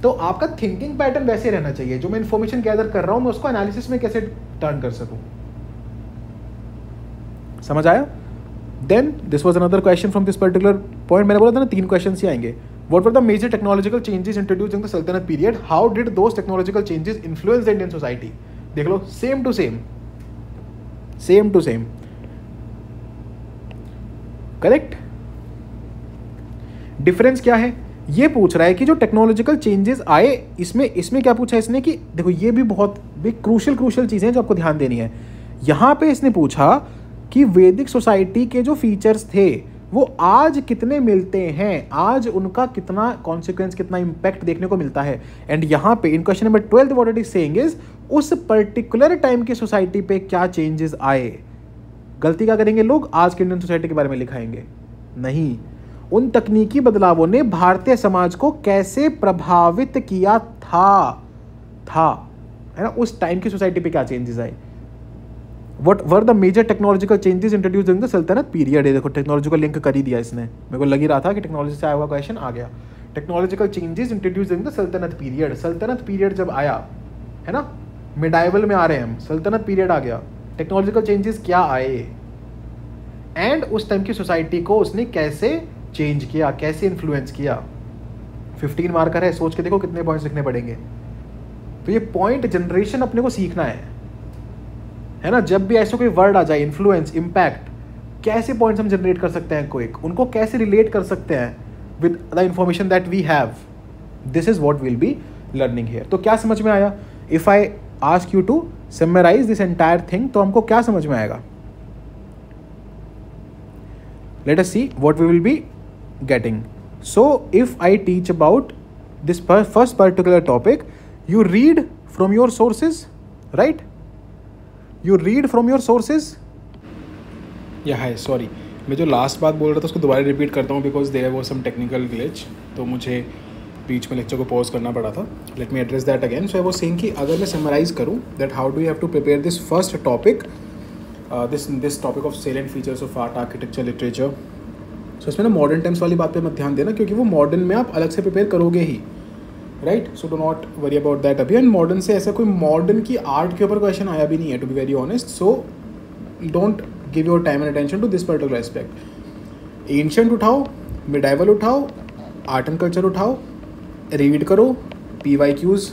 तो आपका थिंकिंग पैटर्न वैसे रहना चाहिए, जो मैं इंफॉर्मेशन गैदर कर रहा हूं मैं उसको एनालिसिस में कैसे टर्न कर सकूं। समझ आया? Then this was another question from this particular point. मैंने बोला था ना 3 क्वेश्चन ही आएंगे। What were the major technological changes introduced in the Sultanate period, how did those technological changes influence the Indian society. देख लो, same to same, same to same, correct. Difference क्या है, ये पूछ रहा है कि जो टेक्नोलॉजिकल चेंजेस आए, इसमें क्या पूछा है इसने कि देखो ये भी बहुत क्रूशियल चीजें हैं जो आपको ध्यान देनी है। यहां पे इसने पूछा कि वैदिक सोसाइटी के जो फीचर्स थे वो आज कितने मिलते हैं, आज उनका कितना कॉन्सिक्वेंस, कितना इंपैक्ट देखने को मिलता है। एंड यहाँ पे in question number 12 what it is saying is उस पर्टिकुलर टाइम की सोसाइटी पे क्या चेंजेस आए। गलती क्या करेंगे लोग, आज के इंडियन सोसाइटी के बारे में लिखाएंगे, नहीं, उन तकनीकी बदलावों ने भारतीय समाज को कैसे प्रभावित किया था, है ना, उस टाइम की सोसाइटी पे क्या चेंजेस आए। What were the major technological changes introduced in the Sultanate period. देखो टेक्नोलॉजी को लिंक कर ही दिया इसने, मेरे को लग ही रहा था कि टेक्नोलॉजी से आया हुआ क्वेश्चन आ गया। Technological changes introduced in the Sultanate period, सल्तनत पीरियड जब आया है ना, मिडाइवल में आ रहे हैं हम, सल्तनत पीरियड आ गया, टेक्नोलॉजिकल चेंजेस क्या आए, एंड उस टाइम की सोसाइटी को उसने कैसे चेंज किया, कैसे इन्फ्लुएंस किया। 15 मार्कर है, सोच के देखो कितने पॉइंट्स लिखने पड़ेंगे। तो ये पॉइंट जनरेशन अपने को सीखना है ना, जब भी ऐसे कोई वर्ड आ जाए, इन्फ्लुएंस, इंपैक्ट, कैसे पॉइंट्स हम जनरेट कर सकते हैं, क्विक उनको कैसे रिलेट कर सकते हैं with the information that we have, this is what will be learning here. तो क्या समझ में आया? If I ask you to summarise this entire thing, तो हमको क्या समझ में आएगा? Let us see what we will be getting. So if I teach about this first particular topic, you read from your sources, right? You read from your sources. Yeah, hi, sorry, मैं जो लास्ट बात बोल रहा था उसको दोबारा रिपीट करता हूँ because there was some technical glitch, तो मुझे बीच में लेक्चर को पॉज करना पड़ा था. Let me address that again. So I was saying कि अगर मैं समराइज करूँ that how do you have to prepare this first topic, this topic of salient features of art, architecture, literature. So इसमें ना मॉडर्न टाइम्स वाली बात पे मत ध्यान देना, क्योंकि वो मॉडर्न में आप अलग से प्रिपेयर करोगे ही, right. So do not worry about that अभी. एंड मॉडर्न से ऐसा कोई मॉडर्न की आर्ट के ऊपर क्वेश्चन आया भी नहीं है, to be very honest. So don't give your time and attention to this particular aspect. Ancient उठाओ, मिडाइवल उठाओ, आर्ट एंड कल्चर उठाओ, रीड करो. PYQs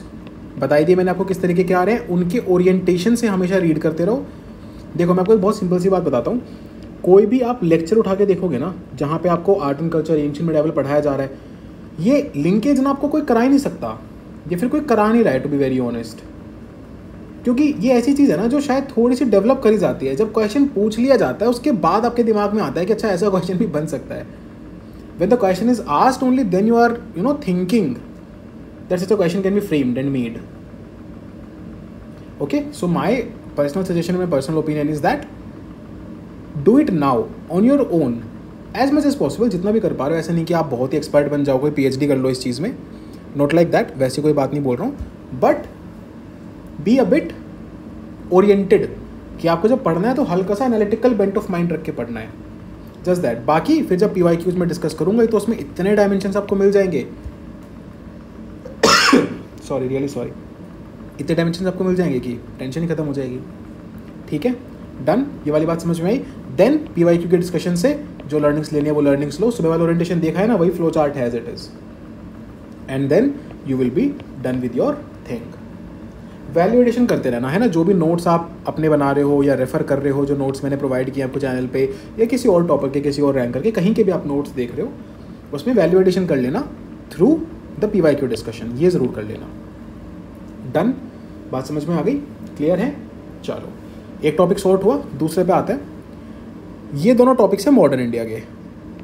बताई दिए मैंने आपको किस तरीके के आ रहे हैं, उनके ओरिएंटेशन से हमेशा रीड करते रहो. देखो मैं आपको बहुत सिंपल सी बात बताता हूँ. कोई भी आप लेक्चर उठा के देखोगे ना जहाँ पे आपको art and culture, ancient, medieval पढ़ाया जा रहा है, ये लिंकेज ना आपको कोई करा ही नहीं सकता, ये फिर कोई करा नहीं रहा है, टू बी वेरी ऑनेस्ट. क्योंकि ये ऐसी चीज़ है ना जो शायद थोड़ी सी डेवलप करी जाती है. जब क्वेश्चन पूछ लिया जाता है उसके बाद आपके दिमाग में आता है कि अच्छा ऐसा क्वेश्चन भी बन सकता है. When the question is asked only then you are thinking that such a question can be framed and made. Okay, so my personal suggestion and my personal opinion is that do it now on your own as much as possible. जितना भी कर पा रहे हो. ऐसा नहीं कि आप बहुत ही एक्सपर्ट बन जाओ, कोई PhD कर लो इस चीज़ में, नॉट लाइक दैट, वैसी कोई बात नहीं बोल रहा हूँ. But be a bit oriented कि आपको जब पढ़ना है तो हल्का सा एनालिटिकल बेंट ऑफ माइंड रख के पढ़ना है, जस्ट दैट. बाकी फिर जब PYQs में डिस्कस करूंगा तो उसमें इतने डायमेंशंस आपको मिल जाएंगे सॉरी, रियली सॉरी, इतने डायमेंशंस आपको मिल जाएंगे कि टेंशन ही खत्म हो जाएगी. ठीक है, डन. ये वाली बात समझ में आई. देन PYQ के डिस्कशन से जो लर्निंग्स लेनी है वो लर्निंग्स लो. सुबह वाला ओरिएंटेशन देखा है ना, वही फ्लो चार्ट है as it is, and then you will be done with your thing. Value addition करते रहना है ना. जो भी नोट्स आप अपने बना रहे हो या रेफर कर रहे हो, जो नोट्स मैंने प्रोवाइड किए आपको चैनल पे या किसी और टॉपिक के, किसी और रैंकर के, कहीं के भी आप नोट्स देख रहे हो, उसमें वैल्यू एडिशन कर लेना थ्रू द PYQ डिस्कशन. ये ज़रूर कर लेना. डन. बात समझ में आ गई? क्लियर है? चलो, एक टॉपिक सॉर्ट हुआ, दूसरे पे आते हैं. ये दोनों टॉपिक्स हैं मॉडर्न इंडिया के.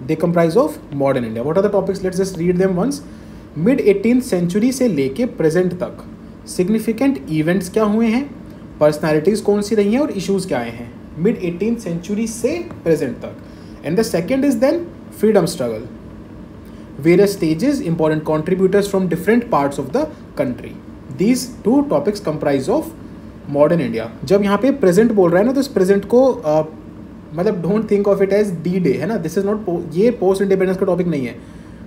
They comprise of modern India. What are the topics? Let's just read them once. Mid 18th century से लेके प्रेजेंट तक सिग्निफिकेंट इवेंट्स क्या हुए हैं, पर्सनैलिटीज़ कौन सी रही हैं और इश्यूज़ क्या आए हैं. मिड 18th सेंचुरी से प्रेजेंट तक. And the second is then freedom struggle. Various stages, important contributors from different parts of the country. These two topics comprise of modern India. जब यहाँ पे प्रेजेंट बोल रहा है ना, तो इस प्रेजेंट को मतलब don't think of it as D-Day, है ना. दिस इज नॉट, ये पोस्ट इंडिपेंडेंस का टॉपिक नहीं है,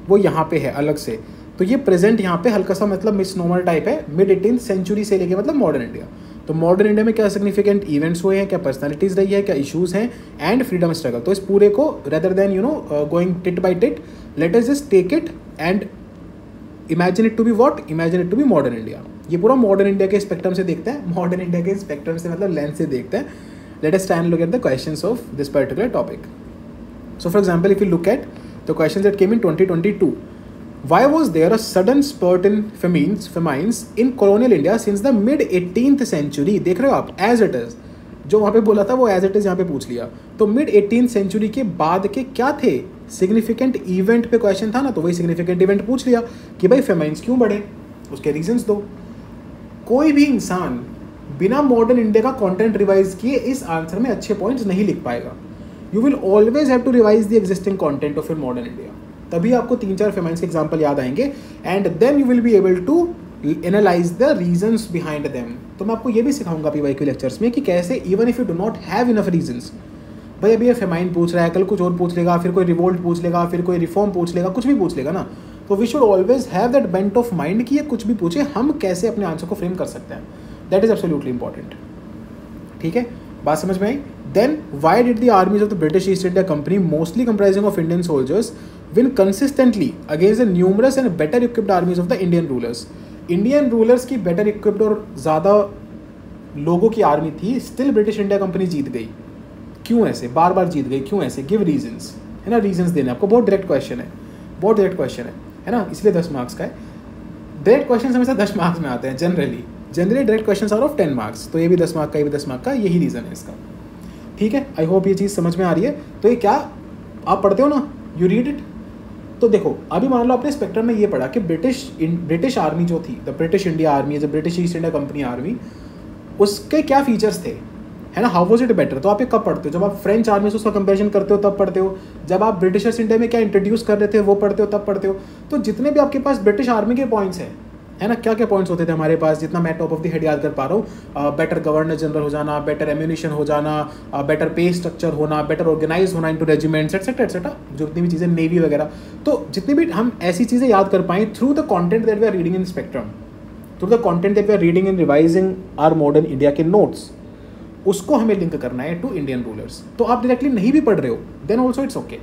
वो यहाँ पे है अलग से. तो ये प्रेजेंट यहाँ पे हल्का सा मतलब मिसनोमर टाइप है. मिड 18th सेंचुरी से लेके मतलब मॉडर्न इंडिया. तो मॉडर्न इंडिया में क्या सिग्निफिकेंट इवेंट्स हुए हैं, क्या पर्सनालिटीज़ रही है, क्या इश्यूज़ हैं, एंड फ्रीडम स्ट्रगल. तो इस पूरे को rather than going tit by tit, let us just take it and imagine it to be what, imagine it to be modern India. ये पूरा मॉडर्न इंडिया के स्पेक्ट्रम से देखते हैं. मॉडर्न इंडिया के स्पेक्ट्रम से मतलब लेंस से देखते हैं. Let us try and look at the questions of this particular topic. So for example, if you look at the questions that came in 2022. Why was there a sudden spurt in famines in colonial India since the mid 18th century? देख रहे हो आप, as it is, जो वहाँ पे बोला था वो as it is यहाँ पे पूछ लिया. तो mid 18th century के बाद के क्या थे सिग्निफिकेंट इवेंट पे क्वेश्चन था ना, तो वही सिग्निफिकेंट इवेंट पूछ लिया कि भाई फेमाइंस क्यों बढ़े, उसके रीजंस दो. कोई भी इंसान बिना मॉडर्न इंडिया का कंटेंट रिवाइज किए इस आंसर में अच्छे पॉइंट्स नहीं लिख पाएगा. You will always have to revise the existing content of your modern India. तभी आपको 3-4 फेमाइंस के एग्जाम्पल याद आएंगे, and then you will be able to analyse the reasons behind them. तो मैं आपको ये भी सिखाऊंगा PYQ लेक्चर्स में कि कैसे even if you do not have enough reasons, भाई अभी ये फेमाइन पूछ रहा है, कल कुछ और पूछ लेगा, फिर कोई रिवोल्ट पूछ लेगा, फिर कोई रिफॉर्म पूछ लेगा, कुछ भी पूछ लेगा ना, तो we should always have that bent of mind कि ये कुछ भी पूछे, हम कैसे अपने आंसर को फ्रेम कर सकते हैं. That is absolutely important. ठीक है, बात समझ में आई. Then why did the armies of the British East India Company mostly comprising of Indian soldiers win consistently against the numerous and better equipped armies of the Indian rulers. Indian rulers की better equipped और ज़्यादा लोगों की आर्मी थी, स्टिल ब्रिटिश इंडिया कंपनी जीत गई. क्यों ऐसे बार बार जीत गई, क्यों ऐसे? गिव रीजंस, है ना. रीजंस देने आपको. बहुत डायरेक्ट क्वेश्चन है, बहुत डायरेक्ट क्वेश्चन है ना, इसलिए 10 मार्क्स का है. डायरेक्ट क्वेश्चन हमेशा 10 मार्क्स में आते हैं generally direct question are of 10 marks. तो ये भी 10 मार्क का, ये भी 10 मार्क का, यही रीज़न है इसका. ठीक है, आई होप ये चीज़ समझ में आ रही है. तो ये क्या आप पढ़ते हो ना, यू रीड इट. तो देखो, अभी मान लो आपने स्पेक्ट्रम में ये पढ़ा कि ब्रिटिश आर्मी जो थी, the British India army, the British East India company army, उसके क्या फीचर्स थे. है ना, हाउ वॉज इट बेटर, तो आप ये कब पढ़ते हो, जब आप फ्रेंच आर्मी से उसका कंपेरिजन करते हो तब पढ़ते हो, जब आप ब्रिटिशर्स इंडिया में क्या इंट्रोड्यूस कर रहे थे वो पढ़ते हो तब पढ़ते हो। तो जितने भी आपके पास ब्रिटिश आर्मी के पॉइंट्स हैं, है ना, क्या क्या पॉइंट्स होते थे हमारे पास, जितना मैं टॉप ऑफ द हेड याद कर पा रहा हूँ, बेटर गवर्नर जनरल हो जाना, बेटर एम्यूनिशन हो जाना, बेटर पे स्ट्रक्चर होना, बेटर ऑर्गेनाइज होना इनटू रेजिमेंट्स एटसेट्रा एटसेट्रा, जो जितनी भी चीज़ें, नेवी वगैरह। तो जितनी भी हम ऐसी चीज़ें याद कर पाएँ through the content that we are reading in Spectrum, through the content that we are reading in revising our modern India के नोट्स, उसको हमें लिंक करना है टू इंडियन रूलर्स। तो आप डायरेक्टली नहीं भी पढ़ रहे हो then also it's okay,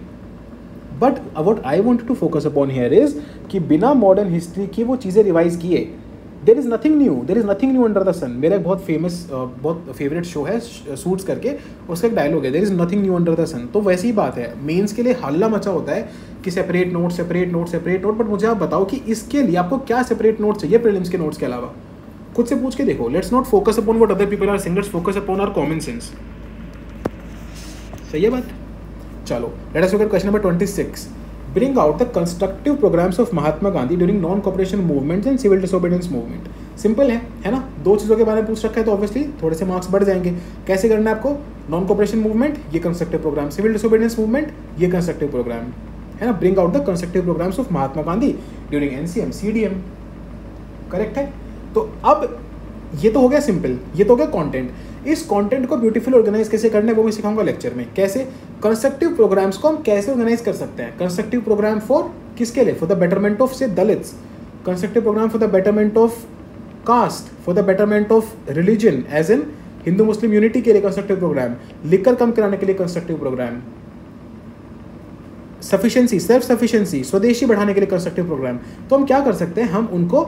but what I want to focus upon here is कि बिना मॉडर्न हिस्ट्री की वो चीज़ें रिवाइज किए there is nothing new under the sun. मेरा एक बहुत फेमस बहुत फेवरेट शो है सूट्स करके, उसका एक डायलॉग है, there is nothing new under the sun. तो वैसी ही बात है, मेंस के लिए हल्ला मचा होता है कि सेपरेट नोट, बट मुझे आप बताओ कि इसके लिए आपको क्या सेपरेट नोट चाहिए प्रीलिम्स के नोट्स के अलावा, खुद से पूछ के देखो। Let's not focus upon what other people are saying, let's focus upon our common sense. सही है बात? चलो let us look at question number 26। Bring out the constructive programmes of Mahatma Gandhi during non cooperation movements and civil disobedience movement. Simple है ना, दो चीज़ों के बारे में पूछ रखा है तो ऑब्वियसली थोड़े से मार्क्स बढ़ जाएंगे। कैसे करना है आपको, नॉन कॉपरेशन मूवमेंट ये constructive programme, civil disobedience movement ये कंस्ट्रक्टिव प्रोग्राम, है ना। Bring out the constructive programmes of Mahatma Gandhi during NCM CDM, correct है। तो अब ये तो हो गया सिंपल, ये तो हो गया कंटेंट। इस कंटेंट को ब्यूटीफुल ऑर्गेनाइज कैसे करना है वो मैं सिखाऊंगा लेक्चर में। कैसे कंस्ट्रक्टिव प्रोग्राम्स को हम कैसे ऑर्गेनाइज कर सकते हैं। कंस्ट्रक्टिव प्रोग्राम फॉर किसके लिए, फॉर द बेटरमेंट ऑफ से Dalits, constructive programme for the betterment of caste, for the betterment of religion as in Hindu Muslim unity के लिए कंस्ट्रक्टिव प्रोग्राम, लिकर कम कराने के लिए constructive programme, sufficiency self sufficiency swadeshi बढ़ाने के लिए कंस्ट्रक्टिव प्रोग्राम। तो हम क्या कर सकते हैं, हम उनको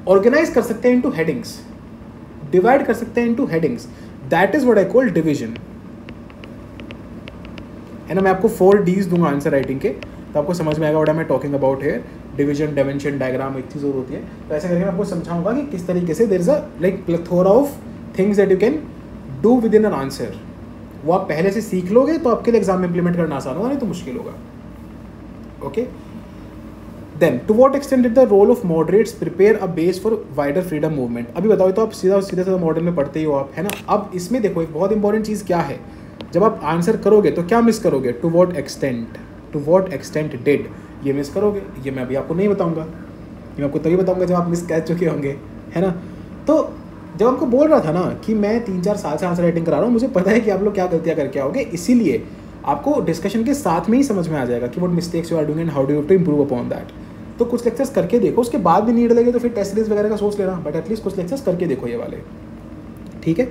ऑर्गेनाइज कर सकते हैं इनटू हेडिंग्स, डिवाइड कर सकते हैं into headings, that is what I call division, है ना। मैं आपको 4 Ds दूंगा आंसर राइटिंग के, तो आपको समझ में आएगा what I am talking about here. Division, dimension, diagram, एक चीज़ और होती है। तो ऐसे करके मैं आपको समझाऊंगा कि किस तरीके से there is a like plethora of things that you can do within an answer. वो आप पहले से सीख लोगे तो आपके लिए एग्जाम में इंप्लीमेंट करना आसान होगा, नहीं तो मुश्किल होगा। Okay, then to what extent did the role of moderates prepare a base for wider freedom movement. अभी बताओ तो आप सीधा मॉडल में पढ़ते ही हो आप, है ना। अब इसमें देखो एक बहुत इंपॉर्टेंट चीज़ क्या है, जब आप आंसर करोगे तो क्या मिस करोगे, टू वॉट एक्सटेंट डिड, ये मिस करोगे। ये मैं अभी आपको नहीं बताऊंगा, ये मैं आपको तभी बताऊंगा जब आप मिस कर चुके होंगे, है ना। तो जब आपको बोल रहा था ना कि मैं 3-4 साल से आंसर राइटिंग करा रहा हूँ, मुझे पता है कि आप लोग क्या गलतियाँ करके आओगे, इसीलिए आपको डिस्कशन के साथ में ही समझ में आ जाएगा कि what mistakes you are doing and how do you to improve upon that. तो कुछ लेक्चर्स करके देखो, उसके बाद भी नीड लगे तो फिर टेस्ट सीरीज वगैरह का सोच लेना, बट एटलीस्ट कुछ लेक्चर्स करके देखो ये वाले, ठीक है।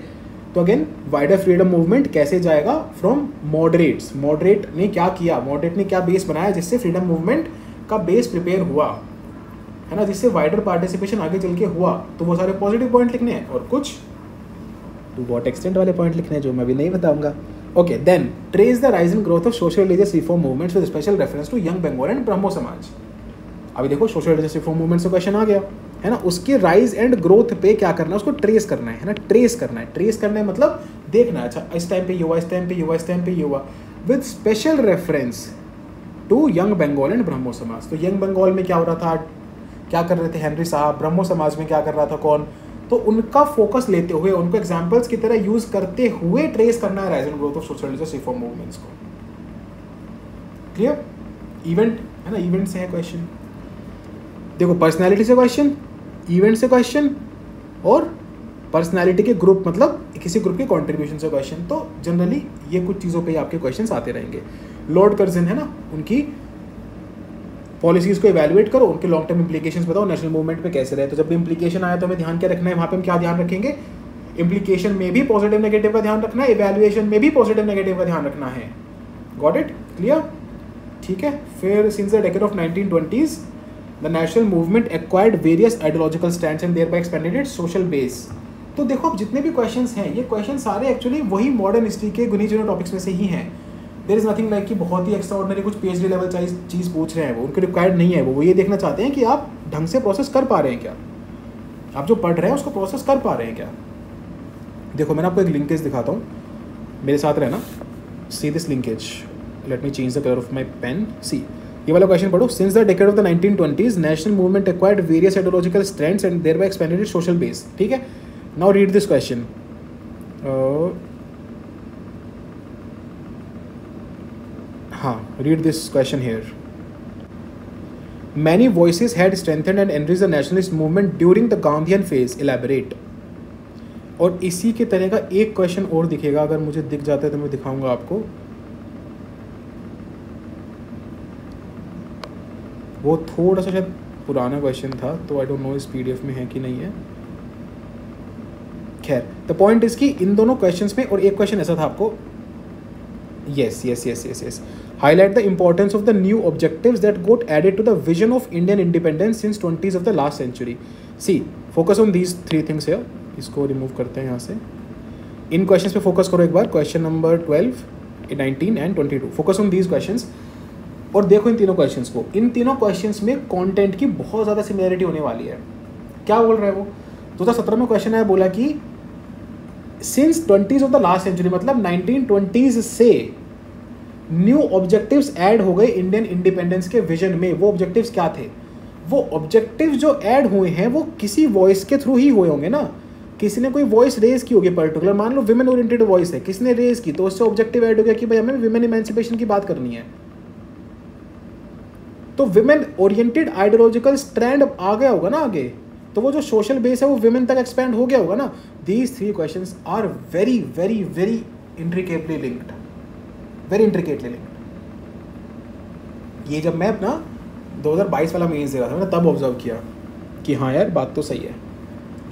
तो अगेन वाइडर फ्रीडम मूवमेंट कैसे जाएगा, फ्रॉम मॉडरेट्स। मॉडरेट ने क्या किया, मॉडरेट ने क्या बेस बनाया जिससे फ्रीडम मूवमेंट का बेस प्रिपेयर हुआ, है ना, जिससे वाइडर पार्टिसिपेशन आगे चल के हुआ। तो वो सारे पॉजिटिव पॉइंट लिखने हैं और कुछ टू वॉट एक्सटेंट वाले पॉइंट लिखने हैं जो मैं अभी नहीं बताऊंगा। Okay, then trace the rise and growth of social religious reform movements with special reference to young Bengal and Brahmo Samaj. अभी देखो सोशल रिलीजियस रिफॉर्म मूवमेंट से क्वेश्चन आ गया, है ना। उसके राइज एंड ग्रोथ पे क्या करना है, उसको ट्रेस करना है ना। ट्रेस करना है मतलब देखना है, अच्छा इस टाइम पे ये हुआ, इस टाइम पे ये हुआ, इस टाइम पे ये हुआ, with special reference to young Bengal and Brahmo Samaj. तो यंग बंगाल में क्या हो रहा था, क्या कर रहे थे हेनरी साहब, ब्रह्मो समाज में क्या कर रहा था कौन, तो उनका फोकस लेते हुए, उनको एग्जाम्पल्स की तरह यूज करते हुए ट्रेस करना है rise and growth of social religious reform movements को। क्लियर? इवेंट है ना, इवेंट से है क्वेश्चन। देखो पर्सनैलिटी से क्वेश्चन, इवेंट से क्वेश्चन, और पर्सनैलिटी के ग्रुप मतलब किसी ग्रुप के कॉन्ट्रीब्यूशन से क्वेश्चन। तो जनरली ये कुछ चीज़ों पे आपके क्वेश्चंस आते रहेंगे। लॉर्ड कर्जन है ना, उनकी पॉलिसीज़ को इवैल्यूएट करो, उनके लॉन्ग टर्म इंप्लीकेशंस बताओ नेशनल मूवमेंट पे कैसे रहे। तो जब भी इंप्लीकेशन आया तो हमें ध्यान क्या रखना है, वहाँ पे हम क्या ध्यान रखेंगे, इंप्लीकेशन में भी पॉजिटिव नेगेटिव का ध्यान रखना है, इवैल्यूएशन में भी पॉजिटिव नेगेटिव का ध्यान रखना है। Got it? क्लियर? ठीक है। फिर since the decade of 1920s the national movement acquired various ideological stands and thereby expanded its social base. तो देखो अब जितने भी क्वेश्चंस हैं, ये क्वेश्चन सारे एक्चुअली वही मॉडर्न हिस्ट्री के गुनी चुने टॉपिक्स में से ही हैं। देयर इज नथिंग लाइक कि बहुत ही एक्स्ट्रा ऑर्डिनरी कुछ पीएचडी लेवल चीज़ पूछ रहे हैं, वो उनके रिक्वायर्ड नहीं है। वो ये देखना चाहते हैं कि आप ढंग से प्रोसेस कर पा रहे हैं क्या, आप जो पढ़ रहे हैं उसको प्रोसेस कर पा रहे हैं क्या। देखो मैंने आपको एक लिंकेज दिखाता हूँ, मेरे साथ रहना। See this linkage, let me change the colour of my pen. See ये वाला क्वेश्चन पढ़ो। Since the decade of the 1920s national movement acquired various ideological strengths and thereby expanded its social base. ठीक है, नाउ रीड दिस क्वेश्चन। हाँ, read this question here. Many voices had strengthened and enriched the nationalist movement during the Gandhian phase. Elaborate. और इसी के तरह का एक क्वेश्चन और दिखेगा, अगर मुझे दिख जाता है तो मैं दिखाऊंगा आपको. वो थोड़ा सा शायद पुराना क्वेश्चन था, तो आई डोंट नो इस PDF में है कि नहीं है. खैर, द पॉइंट इज कि इन दोनों क्वेश्चंस में, और एक क्वेश्चन ऐसा था आपको, yes. Highlight the importance of the new objectives that got added to the vision of Indian independence since 20s of the last century. See, focus on these three things here. इसको रिमूव करते हैं यहाँ से. इन क्वेश्चंस पे फोकस करो एक बार. Question number 12, 19 and 22. Focus on these questions और देखो इन तीनों क्वेश्चंस को. इन तीनों क्वेश्चंस में कंटेंट की बहुत ज़्यादा सिमिलरिटी होने वाली है. क्या बोल रहा है वो? 2017 में क्वेश्चन आया, बोला कि since 20s of the last century, मतलब 1920s से न्यू ऑब्जेक्टिव्स ऐड हो गए इंडियन इंडिपेंडेंस के विजन में. वो ऑब्जेक्टिव्स क्या थे? वो ऑब्जेक्टिव्स जो ऐड हुए हैं वो किसी वॉइस के थ्रू ही हुए होंगे ना. किसी ने कोई वॉइस रेज की होगी पर्टिकुलर, मान लो विमेन ओरिएंटेड वॉइस है, किसी ने रेज की, तो उससे ऑब्जेक्टिव ऐड हो गया कि भाई हमें विमेन इमेंसिपेशन की बात करनी है. तो विमेन ओरिएंटेड आइडियोलॉजिकल स्ट्रैंड आ गया होगा ना आगे, तो वो जो सोशल बेस है वो विमेन तक एक्सपैंड हो गया होगा ना. These three questions are very very very intricately linked, very intricately linked. ये जब मैं अपना 2022 वाला मेंस दे रहा था, मैंने तब ऑब्जर्व किया कि हाँ यार बात तो सही है,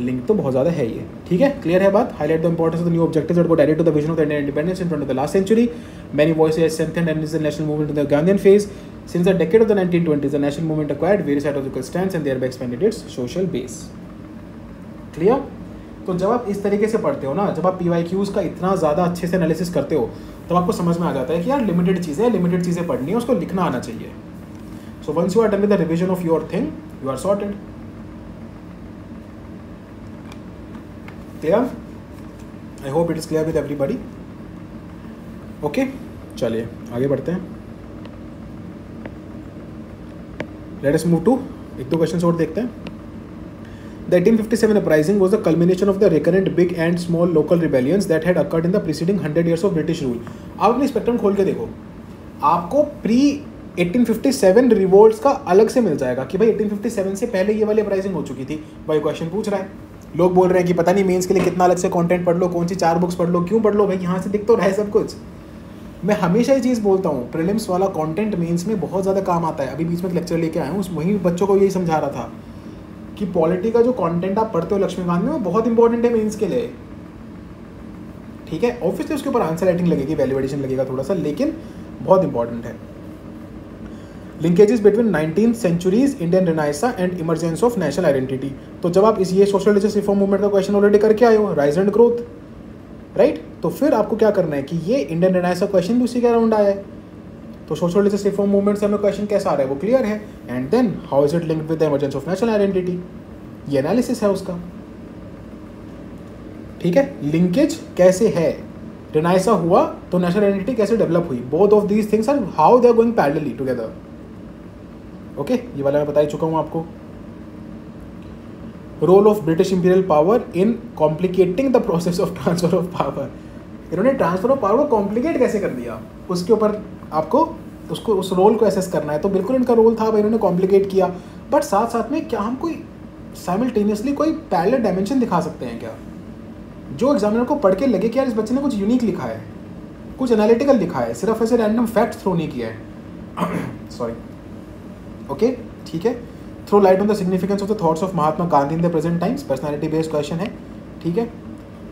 लिंक तो बहुत ज़्यादा है ये. ठीक है, क्लियर है बात. Highlight the importance of the new objectives that got added to the vision of the Indian independence in front of the last century. Many voices have strengthened and is the national movement in the Gandhian phase. Since the decade of the 1920s, the national movement acquired various ideological stands and thereby expanded its social base. Clear? तो जब आप इस तरीके से पढ़ते हो ना, जब आप PYQs का इतना ज़्यादा अच्छे से एनालिसिस करते हो, तब आपको समझ में आ जाता है कि यार लिमिटेड चीज़ें पढ़नी है, उसको लिखना आना चाहिए. So once you are done with the revision of your thing, you are sorted. Clear? I hope it is clear with everybody. Okay? चलिए आगे बढ़ते हैं. Let us move to एक दो क्वेश्चन और देखते हैं. The 1857 uprising was the culmination of the recurrent big and small local rebellions that had occurred in the preceding 100 years of British rule. आप अपनी स्पेक्ट्रम खोल के देखो, आपको प्री 1857 रिवोल्ट्स का अलग से मिल जाएगा कि भाई 1857 से पहले ये वाली अपराइजिंग हो चुकी थी. भाई क्वेश्चन पूछ रहा है, लोग बोल रहे हैं कि पता नहीं मेंस के लिए कितना अलग से कंटेंट पढ़ लो, कौन सी 4 बुक्स पढ़ लो, क्यों पढ़ लो भाई, यहाँ से दिख तो रहा है सब कुछ. मैं हमेशा ये चीज़ बोलता हूँ, प्रीलिम्स वाला कंटेंट मेंस में बहुत ज़्यादा काम आता है. अभी बीच में एक लेक्चर लेके आया हूँ, वहीं बच्चों को यही समझा रहा था कि पॉलिटी का जो कंटेंट आप पढ़ते हो लक्ष्मीकांत में, वो बहुत इंपॉर्टेंट है मेंस के लिए. ठीक है, ऑब्वियसली उसके ऊपर आंसर राइटिंग लगेगी, वैल्यूएडिशन लगेगा थोड़ा सा, लेकिन बहुत इंपॉर्टेंट है. Linkages between 19th centuries Indian renaissance and emergence of national identity. तो जब आप ये सोशल जस्टिस रिफॉर्म मूवमेंट का क्वेश्चन ऑलरेडी करके आए हो, राइज एंड ग्रोथ, राइट, तो फिर आपको क्या करना है कि ये इंडियन रेनाइसा क्वेश्चन भी उसी के अराउंड आया है. तो सोशल जस्टिस रिफॉर्म मूवमेंट से हमें क्वेश्चन कैसा आ रहा है वो क्लियर है. And then how is it linked with the emergence of national identity, ये एनालिसिस है उसका. ठीक है, लिंकेज कैसे है, रेनाइसा हुआ तो नेशनल आइडेंटिटी कैसे डेवलप हुई, both of these things are how they are going parallelly together. Okay, ये वाला मैं बता ही चुका हूं आपको. Role of British imperial power in complicating the process of transfer of power. इन्होंने ट्रांसफर ऑफ पावर को कॉम्प्लिकेट कैसे कर दिया, उसके ऊपर आपको उसको उस रोल को एसेस करना है. तो बिल्कुल इनका रोल था, इन्होंने कॉम्प्लिकेट किया, बट साथ साथ में क्या हम कोई साइमल्टेनियसली कोई पैरेलल डायमेंशन दिखा सकते हैं क्या, जो एग्जामिनर को पढ़ के लगे कि यार इस बच्चे ने कुछ यूनिक लिखा है, कुछ एनालिटिकल लिखा है, सिर्फ ऐसे रैंडम फैक्ट थ्रो नहीं किया है. सॉरी. ओके, ठीक है. Throw light on the significance of the thoughts of Mahatma Gandhi in the present times. Personality based question है. ठीक है.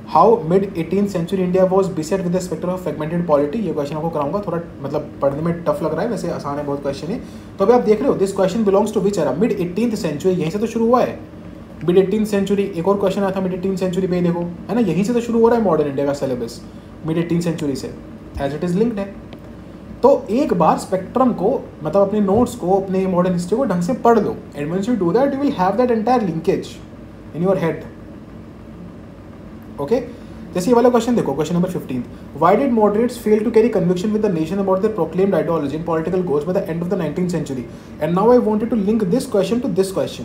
How mid 18th century India was beset with the spectre of fragmented polity. ये क्वेश्चन आपको कराऊंगा, थोड़ा मतलब पढ़ने में टफ लग रहा है, वैसे आसान है बहुत क्वेश्चन है. तो अभी आप देख रहे हो, this question belongs to which era, mid 18th century, यहीं से तो शुरू हुआ है. मिड 18th सेंचुरी, एक और क्वेश्चन आया था मिड 18th सेंचुरी पे, देखो है ना, यहीं से तो शुरू हो रहा है मॉडर्न इंडिया का सिलेबस, मिड 18th सेंचुरी से, एज इट इज लिंक्ड है. तो एक बार स्पेक्ट्रम को, मतलब अपने नोट्स को, अपने मॉडर्न हिस्ट्री को ढंग से पढ़ लो. And once you do that, you will have that entire linkage in your head. Okay, जैसे ये वाला क्वेश्चन देखो, question number 15. Why did moderates fail to carry conviction with the nation about their proclaimed ideology in political goals by the end of the 19th century. And now I wanted to link this question to this question.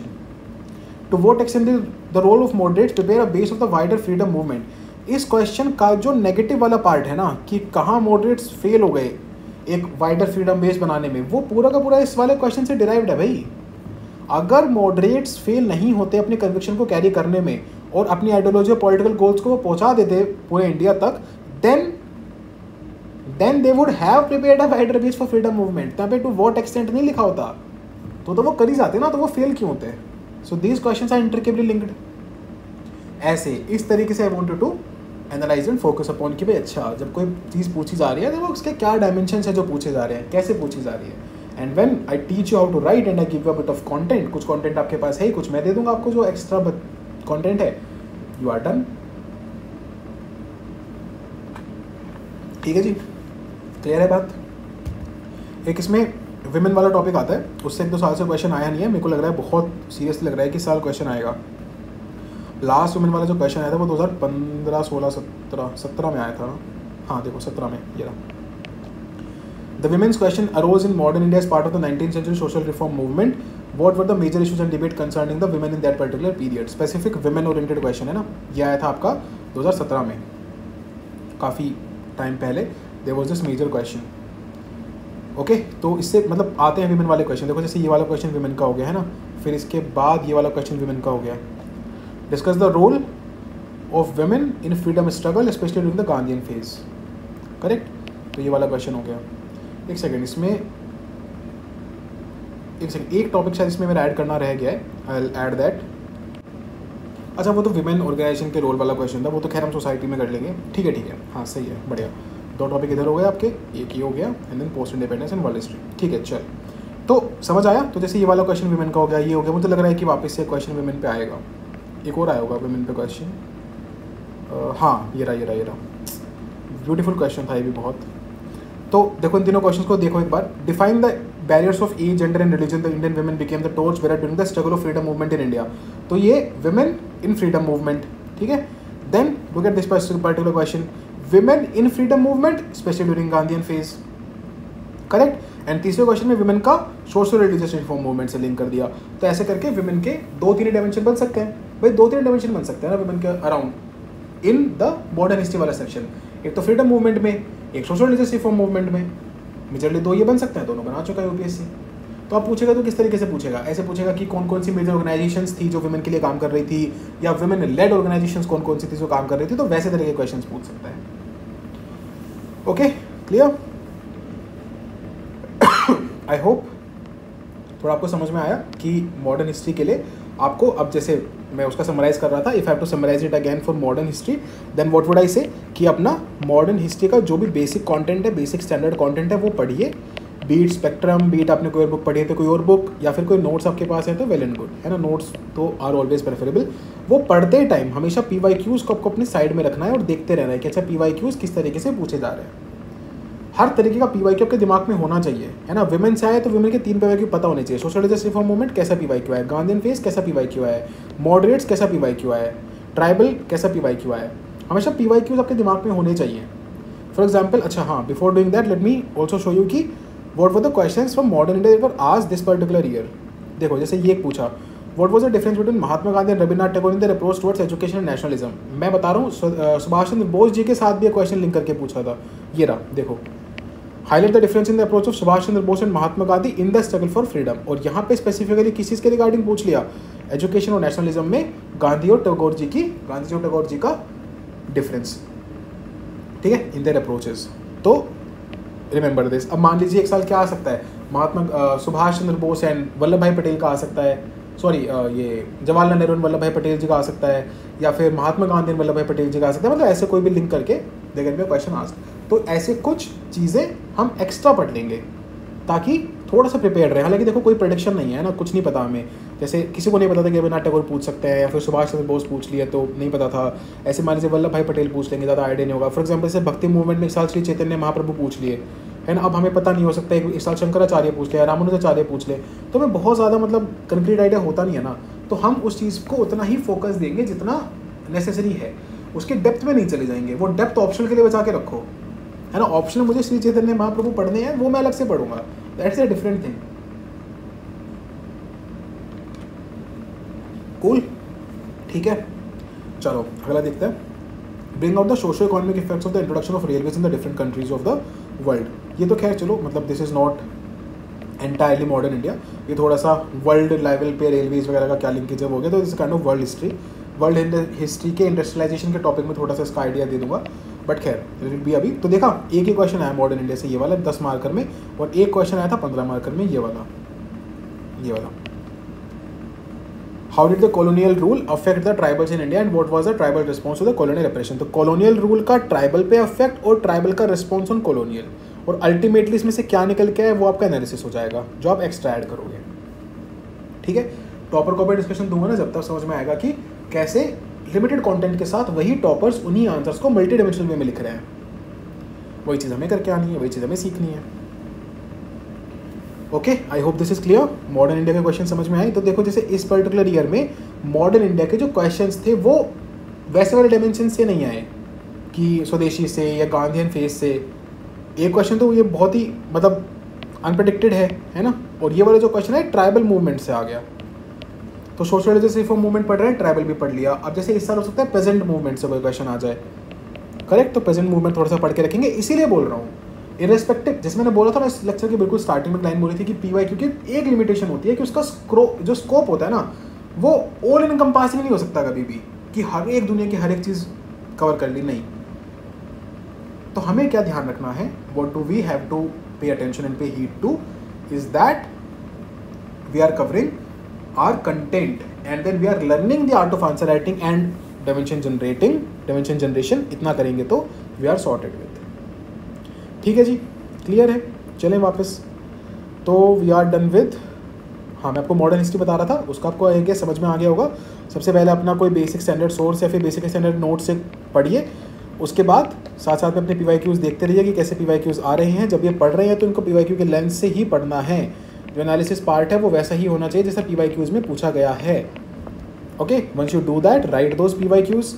To what extent did the role of moderates prepare a base of the wider freedom movement? इस क्वेश्चन का जो नेगेटिव वाला पार्ट है ना कि कहाँ मॉडरेट्स फेल हो गए एक वाइडर फ्रीडम बेस बनाने में, वो पूरा का पूरा इस वाले क्वेश्चन से डिराइव्ड है भाई। अगर मॉडरेट्स फेल नहीं होते अपने कन्विक्शन को कैरी करने में और अपनी आइडियोलॉजी और पॉलिटिकल गोल्स को पहुंचा देते पूरे इंडिया तक, then they would have prepared a wider base for freedom movement. यहाँ पे टू व्हाट एक्सटेंट नहीं लिखा होता, तो वो कर ही जाते ना, तो वो फेल क्यों होते हैं? So these questions are inextricably linked. ऐसे इस तरीके से I wanted to analyze and focus upon कि भाई अच्छा जब कोई चीज़ पूछी जा रही है तो वो उसके क्या डायमेंशन है जो पूछे जा रहे हैं, कैसे पूछी जा रही है। And when I teach you how to write and I give a bit of content, कुछ कंटेंट आपके पास है, कुछ मैं दे दूंगा आपको जो एक्स्ट्रा कंटेंट है, यू आर डन। ठीक है जी, क्लियर है बात। एक इसमें विमेन वाला टॉपिक आता है, उससे 1-2 साल से क्वेश्चन आया नहीं है, मेरे को लग रहा है बहुत सीरियसली लग रहा है कि साल क्वेश्चन आएगा। लास्ट वुमेन वाला जो क्वेश्चन आया था वो 2015, 16, 17 में आया था। हाँ देखो 17 में ये रहा। The women's question arose in modern India as part of the 19th century social reform movement. What were the major issues and debate concerning the women in that particular period. Specific women oriented question है ना, ये आया था आपका 2017 में, काफ़ी टाइम पहले। There was this major question. Okay, तो इससे मतलब आते हैं विमेन वाले क्वेश्चन। देखो जैसे ये वाला क्वेश्चन विमेन का हो गया है ना, फिर इसके बाद ये वाला क्वेश्चन विमेन का हो गया। Discuss the role of women in freedom struggle specially during the Gandhian phase. Correct, तो ये वाला क्वेश्चन हो गया। एक सेकेंड, इसमें एक टॉपिक शायद इसमें मेरा ऐड करना रह गया है, आई विल ऐड दैट। अच्छा वो तो विमेन ऑर्गेनाइजेशन के रोल वाला क्वेश्चन था, वो तो खैर हम सोसाइटी में कर लेंगे। ठीक है, हाँ सही है, बढ़िया। 2 टॉपिक इधर हो गए आपके, एक ये हो गया and then post independence and world history. ठीक है, चल तो समझ आया। तो जैसे ये वाला क्वेश्चन विमेन का हो गया, ये हो गया। मुझे लग रहा है कि वापस से क्वेश्चन विमेन पे आएगा, एक और आया होगा विमेन पे क्वेश्चन। हाँ ये रहा। ब्यूटीफुल क्वेश्चन था ये भी बहुत। तो देखो इन तीनों क्वेश्चंस को देखो एक बार। Define the barriers of age, gender and religion the Indian women became the torch bearer during the struggle of freedom movement in India. तो ये विमेन इन फ्रीडम मूवमेंट, ठीक है। Then look at this particular question, women in freedom movement specially during Gandhian phase. Correct. And तीसरे क्वेश्चन में विमेन का सोशल रिलीजियस रिफॉर्म मूवमेंट से लिंक कर दिया। तो ऐसे करके विमेन के 2-3 डायमेंशन बन सकते हैं भाई, 2-3 डायमेंशन बन सकते हैं ना विमेन के around in the modern history वाला सेक्शन। एक तो फ्रीडम मूवमेंट में, एक सोशल रिलीजियस रिफॉर्म मूवमेंट में। मेजरली 2 ये बन सकते हैं, दोनों बना चुका है यूपीएससी। तो आप पूछेगा तो किस तरीके से पूछेगा, ऐसे पूछेगा कि कौन कौन सी मेजर ऑर्गेनाइजेशंस थी जो विमेन के लिए काम कर रही थी, या विमेन लेड ऑर्गेनाइजेशंस कौन कौन सी थी जो काम कर रही थी। तो वैसे तरीके के क्वेश्चंस पूछ सकता है। Okay, clear. आई होप थोड़ा आपको समझ में आया कि मॉडर्न हिस्ट्री के लिए आपको, अब जैसे मैं उसका समराइज कर रहा था, if I have to summarise it again for modern history, then what would I say कि अपना मॉडर्न हिस्ट्री का जो भी बेसिक कंटेंट है, बेसिक स्टैंडर्ड कंटेंट है, वो पढ़िए। बीट स्पेक्ट्रम, बीट आपने कोई और बुक पढ़ी है तो कोई और बुक, या फिर कोई नोट्स आपके पास है तो वेल एंड गुड, है ना। नोट्स तो आर ऑलवेज प्रेफरेबल। वो पढ़ते टाइम हमेशा PYQs को आपको अपनी साइड में रखना है और देखते रहना है कि अच्छा PYQs किस तरीके से पूछे जा रहे हैं। हर तरीके का PYQ आपके दिमाग में होना चाहिए, है ना। विमेन से आए तो विमेन के 3 PYQ पता होने चाहिए। सोशल रिलीजियस रिफॉर्म मूवमेंट कैसा PYQ है, गांधीयन फेज कैसा PYQ है, मॉडरेट्स कैसा PYQ है, ट्राइबल कैसा PYQ है। हमेशा PYQs आपके दिमाग में होने चाहिए। फॉर एग्जाम्पल, अच्छा हाँ, before doing that let me also show you कि what were the questions from modern India that were asked this particular year. देखो जैसे ये पूछा, what was the difference between Mahatma Gandhi and Rabindranath Tagore in their approach towards education and nationalism. मैं बता रहा हूँ, सुभाष चंद्र बोस जी के साथ भी एक क्वेश्चन लिंक करके पूछा था। ये रहा, देखो, highlight the difference in the approach of Subhash Chandra Bose and Mahatma Gandhi in the struggle for freedom. और यहाँ पे स्पेसिफिकली किस चीज़ के रिगार्डिंग पूछ लिया, एजुकेशन और नेशनलिज्म में गांधी और टैगोर जी का डिफरेंस, ठीक है, इन देयर अप्रोचेस। तो रिमेंबर दिस। अब मान लीजिए एक साल क्या आ सकता है, सुभाष चंद्र बोस एंड वल्लभ भाई पटेल का आ सकता है, सॉरी ये जवाहरलाल नेहरू एंड वल्लभ भाई पटेल जी का आ सकता है, या फिर महात्मा गांधी एंड वल्लभ भाई पटेल जी का आ सकता है। मतलब ऐसे कोई भी लिंक करके they can be question asked. तो ऐसे कुछ चीज़ें हम एक्स्ट्रा पढ़ लेंगे ताकि थोड़ा सा प्रिपेयर्ड रहे। हालांकि देखो कोई प्रेडिक्शन नहीं है ना, कुछ नहीं पता हमें। जैसे किसी को नहीं पता था कि रविन्द्रनाथ टैगोर पूछ सकते हैं, या फिर सुभाष चंद्र बोस पूछ लिया तो नहीं पता था। ऐसे मान लीजिए वल्लभ भाई पटेल पूछ लेंगे, ज़्यादा आइडिया नहीं होगा। फॉर एग्जाम्पल जैसे भक्ति मूवमेंट में एक साल श्री चैतन्य महाप्रभु पूछ लिए, है ना। अब हमें पता नहीं हो सकता है, एक साल शंकराचार्य पूछ लिया, रामानुजाचार्य पूछ ले, तो हमें बहुत ज़्यादा मतलब कंक्रीट आइडिया होता नहीं है ना। तो हम उस चीज़ को उतना ही फोकस देंगे जितना नेसेसरी है, उसके डेप्थ में नहीं चले जाएंगे। वो डेप्थ ऑप्शनल के लिए बचा के रखो, है ना। ऑप्शनल मुझे श्री चैतन्य महाप्रभु पढ़ने हैं, वो मैं अलग से पढ़ूंगा, that's a different thing. Cool, ठीक है। चलो अगला देखते हैं। Bring out the socio economic effects of the introduction of railways in the different countries of the world. ये तो खैर चलो मतलब this is not entirely modern India, ये थोड़ा सा वर्ल्ड लेवल पे रेलवेज वगैरह का क्या लिंकेज हो गया, तो this kind of world history के इंडस्ट्रियलाइजेशन के टॉपिक में थोड़ा सा इसका आइडिया दे दूंगा, बट खैर भी अभी तो देखा एक ही क्वेश्चन आया मॉडर्न इंडिया से ये वाला 10 मार्कर में, और एक क्वेश्चन आया था 15 मार्कर में ये वाला। How did the colonial rule affect the tribals in India and what was the tribal response to the colonial repression. तो कॉलोनियल रूल का ट्राइबल पे अफेक्ट और ट्राइबल का रिस्पॉन्स ऑन कॉलोनियल, और अल्टीमेटली इसमें से क्या निकल के है वो आपका एनालिसिस हो जाएगा जो आप एक्स्ट्रा ऐड करोगे। ठीक है, टॉपर को डिस्कशन दूंगा ना जब तक समझ में आएगा कि कैसे लिमिटेड कंटेंट के साथ वही टॉपर्स उन्हीं आंसर्स को मल्टी डायमेंशनल वे में लिख रहे हैं। वही चीज़ हमें करके आनी है, वही चीज़ हमें सीखनी है। Okay, I hope this is clear. Modern India के क्वेश्चन समझ में आए। तो देखो जैसे इस पर्टिकुलर ईयर में मॉडर्न इंडिया के जो क्वेश्चंस थे वो वैसे वाले डायमेंशन से नहीं आए कि स्वदेशी से या गांधीयन फेज से। एक क्वेश्चन तो ये बहुत ही मतलब अनप्रेडिक्टेड है ना, और ये वाला जो क्वेश्चन है ट्राइबल मूवमेंट से आ गया। तो सोशलिस्ट रिफॉर्म मूवमेंट पढ़ रहे हैं, ट्राइबल भी पढ़ लिया। अब जैसे इस साल हो सकता है प्रेजेंट मूवमेंट से कोई क्वेश्चन आ जाए, करेक्ट, तो प्रेजेंट मूवमेंट थोड़ा सा पढ़ के रखेंगे। इसीलिए बोल रहा हूँ इरेस्पेक्टिव, जैसे मैंने बोला था ना इस लेक्चर की बिल्कुल स्टार्टिंग में लाइन बोली थी कि PYQ की एक लिमिटेशन होती है कि उसका जो स्कोप होता है ना वो ऑल इनकम्पासिंग नहीं हो सकता कभी भी कि हर एक दुनिया की हर एक चीज़ कवर कर ली, नहीं। तो हमें क्या ध्यान रखना है, what do we have to pay attention and pay heed to is that we are covering our content and then we are learning the art of answer writing and dimension generation. इतना करेंगे तो वी आर सॉर्टेड विद। ठीक है जी, क्लियर है। चलें वापस, तो वी आर डन विद, हाँ मैं आपको मॉडर्न हिस्ट्री बता रहा था, उसका आपको आगे समझ में आ गया होगा। सबसे पहले अपना कोई बेसिक स्टैंडर्ड सोर्स या फिर बेसिक स्टैंडर्ड नोट से पढ़िए, उसके बाद साथ साथ में अपने PYQs देखते रहिए कि कैसे PYQs आ रहे हैं। जब ये पढ़ रहे हैं तो इनको PYQ के लेंस से ही पढ़ना है, जो एनालिसिस पार्ट है वो वैसा ही होना चाहिए जैसा PYQs में पूछा गया है। Okay, once you do that write those PYQs,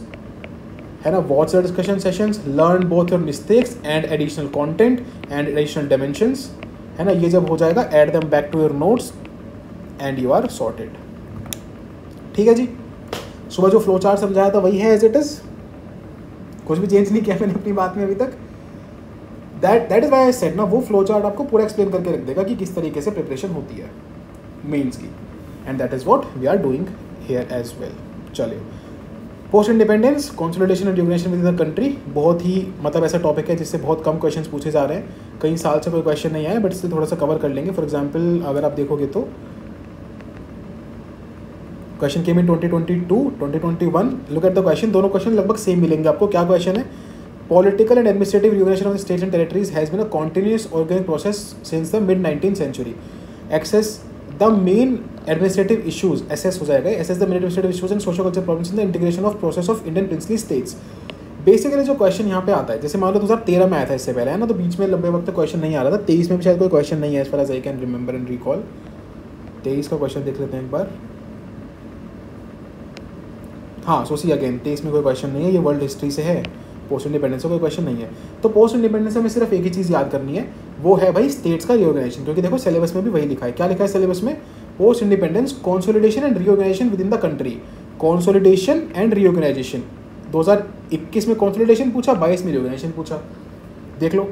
है ना, watch the discussion sessions, learn both your mistakes and additional content and additional dimensions, है ना। ये जब हो जाएगा add them back to your notes and you are sorted. ठीक है जी, सुबह जो फ्लो चार्ट समझाया था वही है एज इट इज, कुछ भी चेंज नहीं किया मैंने अपनी बात में अभी तक। That is why I said ना, वो फ्लो चार्ट आपको पूरा एक्सप्लेन करके रख देगा कि किस तरीके से प्रिपरेशन होती है मेंस की, and that is what we are doing here as well. चलिए, post independence consolidation and recognition with the country, बहुत ही मतलब ऐसा टॉपिक है जिससे बहुत कम क्वेश्चंस पूछे जा रहे हैं। कई साल से कोई क्वेश्चन नहीं आया, बट इससे थोड़ा सा कवर कर लेंगे। फॉर एग्जांपल अगर आप देखोगे तो question came in 2022, 2021, look at the question, दोनों क्वेश्चन लगभग सेम मिलेंगे आपको। क्या क्वेश्चन है, political and administrative recognition of the states and territories has been a continuous organic process since the mid 19th century. Access the main administrative issues, assess हो जाएगा, assess the main administrative issues and social culture problems in the integration of process of Indian princely states. Basically जो क्वेश्चन यहाँ पे आता है, जैसे मान लो 2013 में आया था इससे पहले, है ना, तो बीच में लंबे वक्त तक क्वेश्चन नहीं आ रहा था। 23 में भी शायद कोई क्वेश्चन नहीं है as far as I can remember and recall. 23 का क्वेश्चन देख लेते हैं एक बार। हाँ, सो सी अगेन 23 में कोई क्वेश्चन नहीं है, ये वर्ल्ड हिस्ट्री से है, पोस्ट इंडिपेंडेंस का कोई क्वेश्चन नहीं है। तो पोस्ट इंडिपेंडेंस में सिर्फ एक ही चीज़ याद करनी है, वो है भाई स्टेट्स का रिऑर्गेनाइजेशन, क्योंकि देखो सिलेबस में भी वही लिखा है। क्या लिखा है सिलेबस में, post independence consolidation and reorganisation with in the country. Consolidation and reorganisation 2021 में कंसोलिडेशन पूछा, 22 में रिऑर्गेनाइजेशन पूछा। देख लो,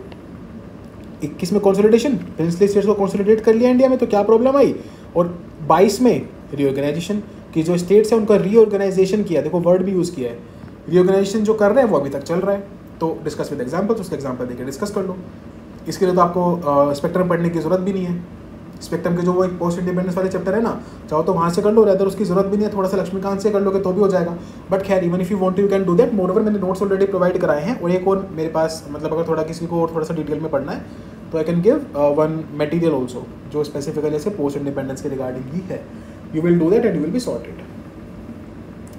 21 में कंसोलिडेशन, प्रिंसली स्टेट्स को कंसोलिडेट कर लिया इंडिया में, तो क्या प्रॉब्लम आई, और 22 में रिऑर्गेनाइजेशन की जो स्टेट्स है उनका रीऑर्गेनाइजेशन किया। देखो वर्ड भी यूज़ किया है, रिऑर्गेनाइजेशन जो कर रहे हैं वो अभी तक चल रहा है। तो डिस्कस विद एग्जाम्पल्स, उसके एग्जाम्पल देकर डिस्कस कर लो। इसके लिए तो आपको स्पेक्ट्रम पढ़ने की जरूरत भी नहीं है। स्पेक्ट्रम के जो वो एक पोस्ट इंडिपेंडेंस वाले चैप्टर है ना, चाहो तो वहाँ से कर लो, रेदर उसकी जरूरत भी नहीं है, थोड़ा सा लक्ष्मीकांत से कर लोगे तो भी हो जाएगा। बट खैर even if you want you can do that. More over मैंने नोट्स ऑलरेडी प्रोवाइड कराए हैं, और एक और मेरे पास मतलब अगर थोड़ा किसी को और थोड़ा सा डिटेल में पढ़ना है तो I can give one material also जो स्पेसिफिकली से पोस्ट इंडिपेंडेंस के रिगार्डिंग ही है। You will do that and you will be sorted.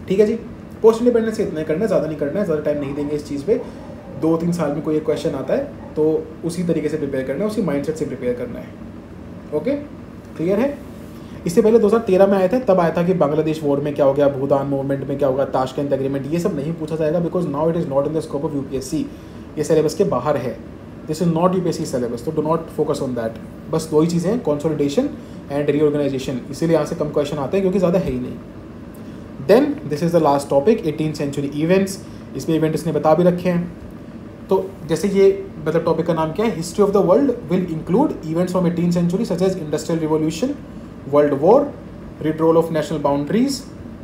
ठीक है जी, पोस्ट इंडिपेंडेंस से इतना ही करना है, ज़्यादा नहीं करना है, ज़्यादा टाइम नहीं देंगे इस चीज़ पे। 2-3 साल में कोई एक क्वेश्चन आता है तो उसी तरीके से प्रिपेयर करना है, उसी माइंडसेट से प्रिपेयर करना है। ओके, क्लियर है। इससे पहले 2013 में आए थे, तब आया था कि बांग्लादेश वॉर में क्या हो गया, भूटान मूवमेंट में क्या होगा, ताशकंद एग्रीमेंट, ये सब नहीं पूछा जाएगा, because now it is not in the scope of UPSC। ये सिलेबस के बाहर है, this is not UPSC syllabus, तो do not focus on that. बस 2 ही चीज़ें हैं, कंसोलिडेशन एंड रीऑर्गेनाइजेशन, इसीलिए यहाँ से कम क्वेश्चन आते हैं क्योंकि ज़्यादा है ही नहीं। Then this is the last topic, 18th century events इसमें इवेंट इसने बता भी रखे हैं। तो जैसे ये मतलब टॉपिक का नाम क्या है, history of the world will include events from 18th century such as industrial revolution, world war, redrawal of national boundaries,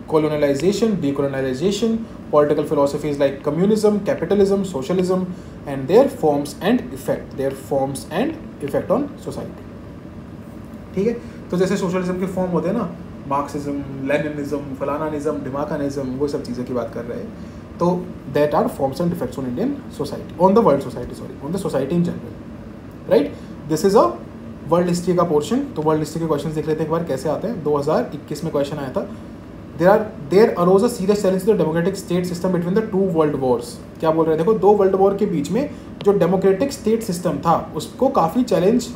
colonization, decolonization, political philosophies like communism, capitalism, socialism, and their forms and effect on society. ठीक है, तो जैसे सोशलिज्म के फॉर्म होते हैं ना, मार्क्सिज्म, लेनिनिज्म, फलानानिज्म, डिमाकानिज्म, वो सब चीज़ों की बात कर रहे हैं। तो that are forms and effects on Indian society, on the world society, sorry, on the society in general, right. This is a world history का पोर्शन। तो वर्ल्ड हिस्ट्री के क्वेश्चन देख लेते हैं एक बार कैसे आते हैं। 2021 में क्वेश्चन आया था, there arose a serious challenge to the democratic state system between the two world wars। क्या बोल रहे हैं, देखो, दो वर्ल्ड वॉर के बीच में जो डेमोक्रेटिक स्टेट सिस्टम था उसको काफ़ी चैलेंज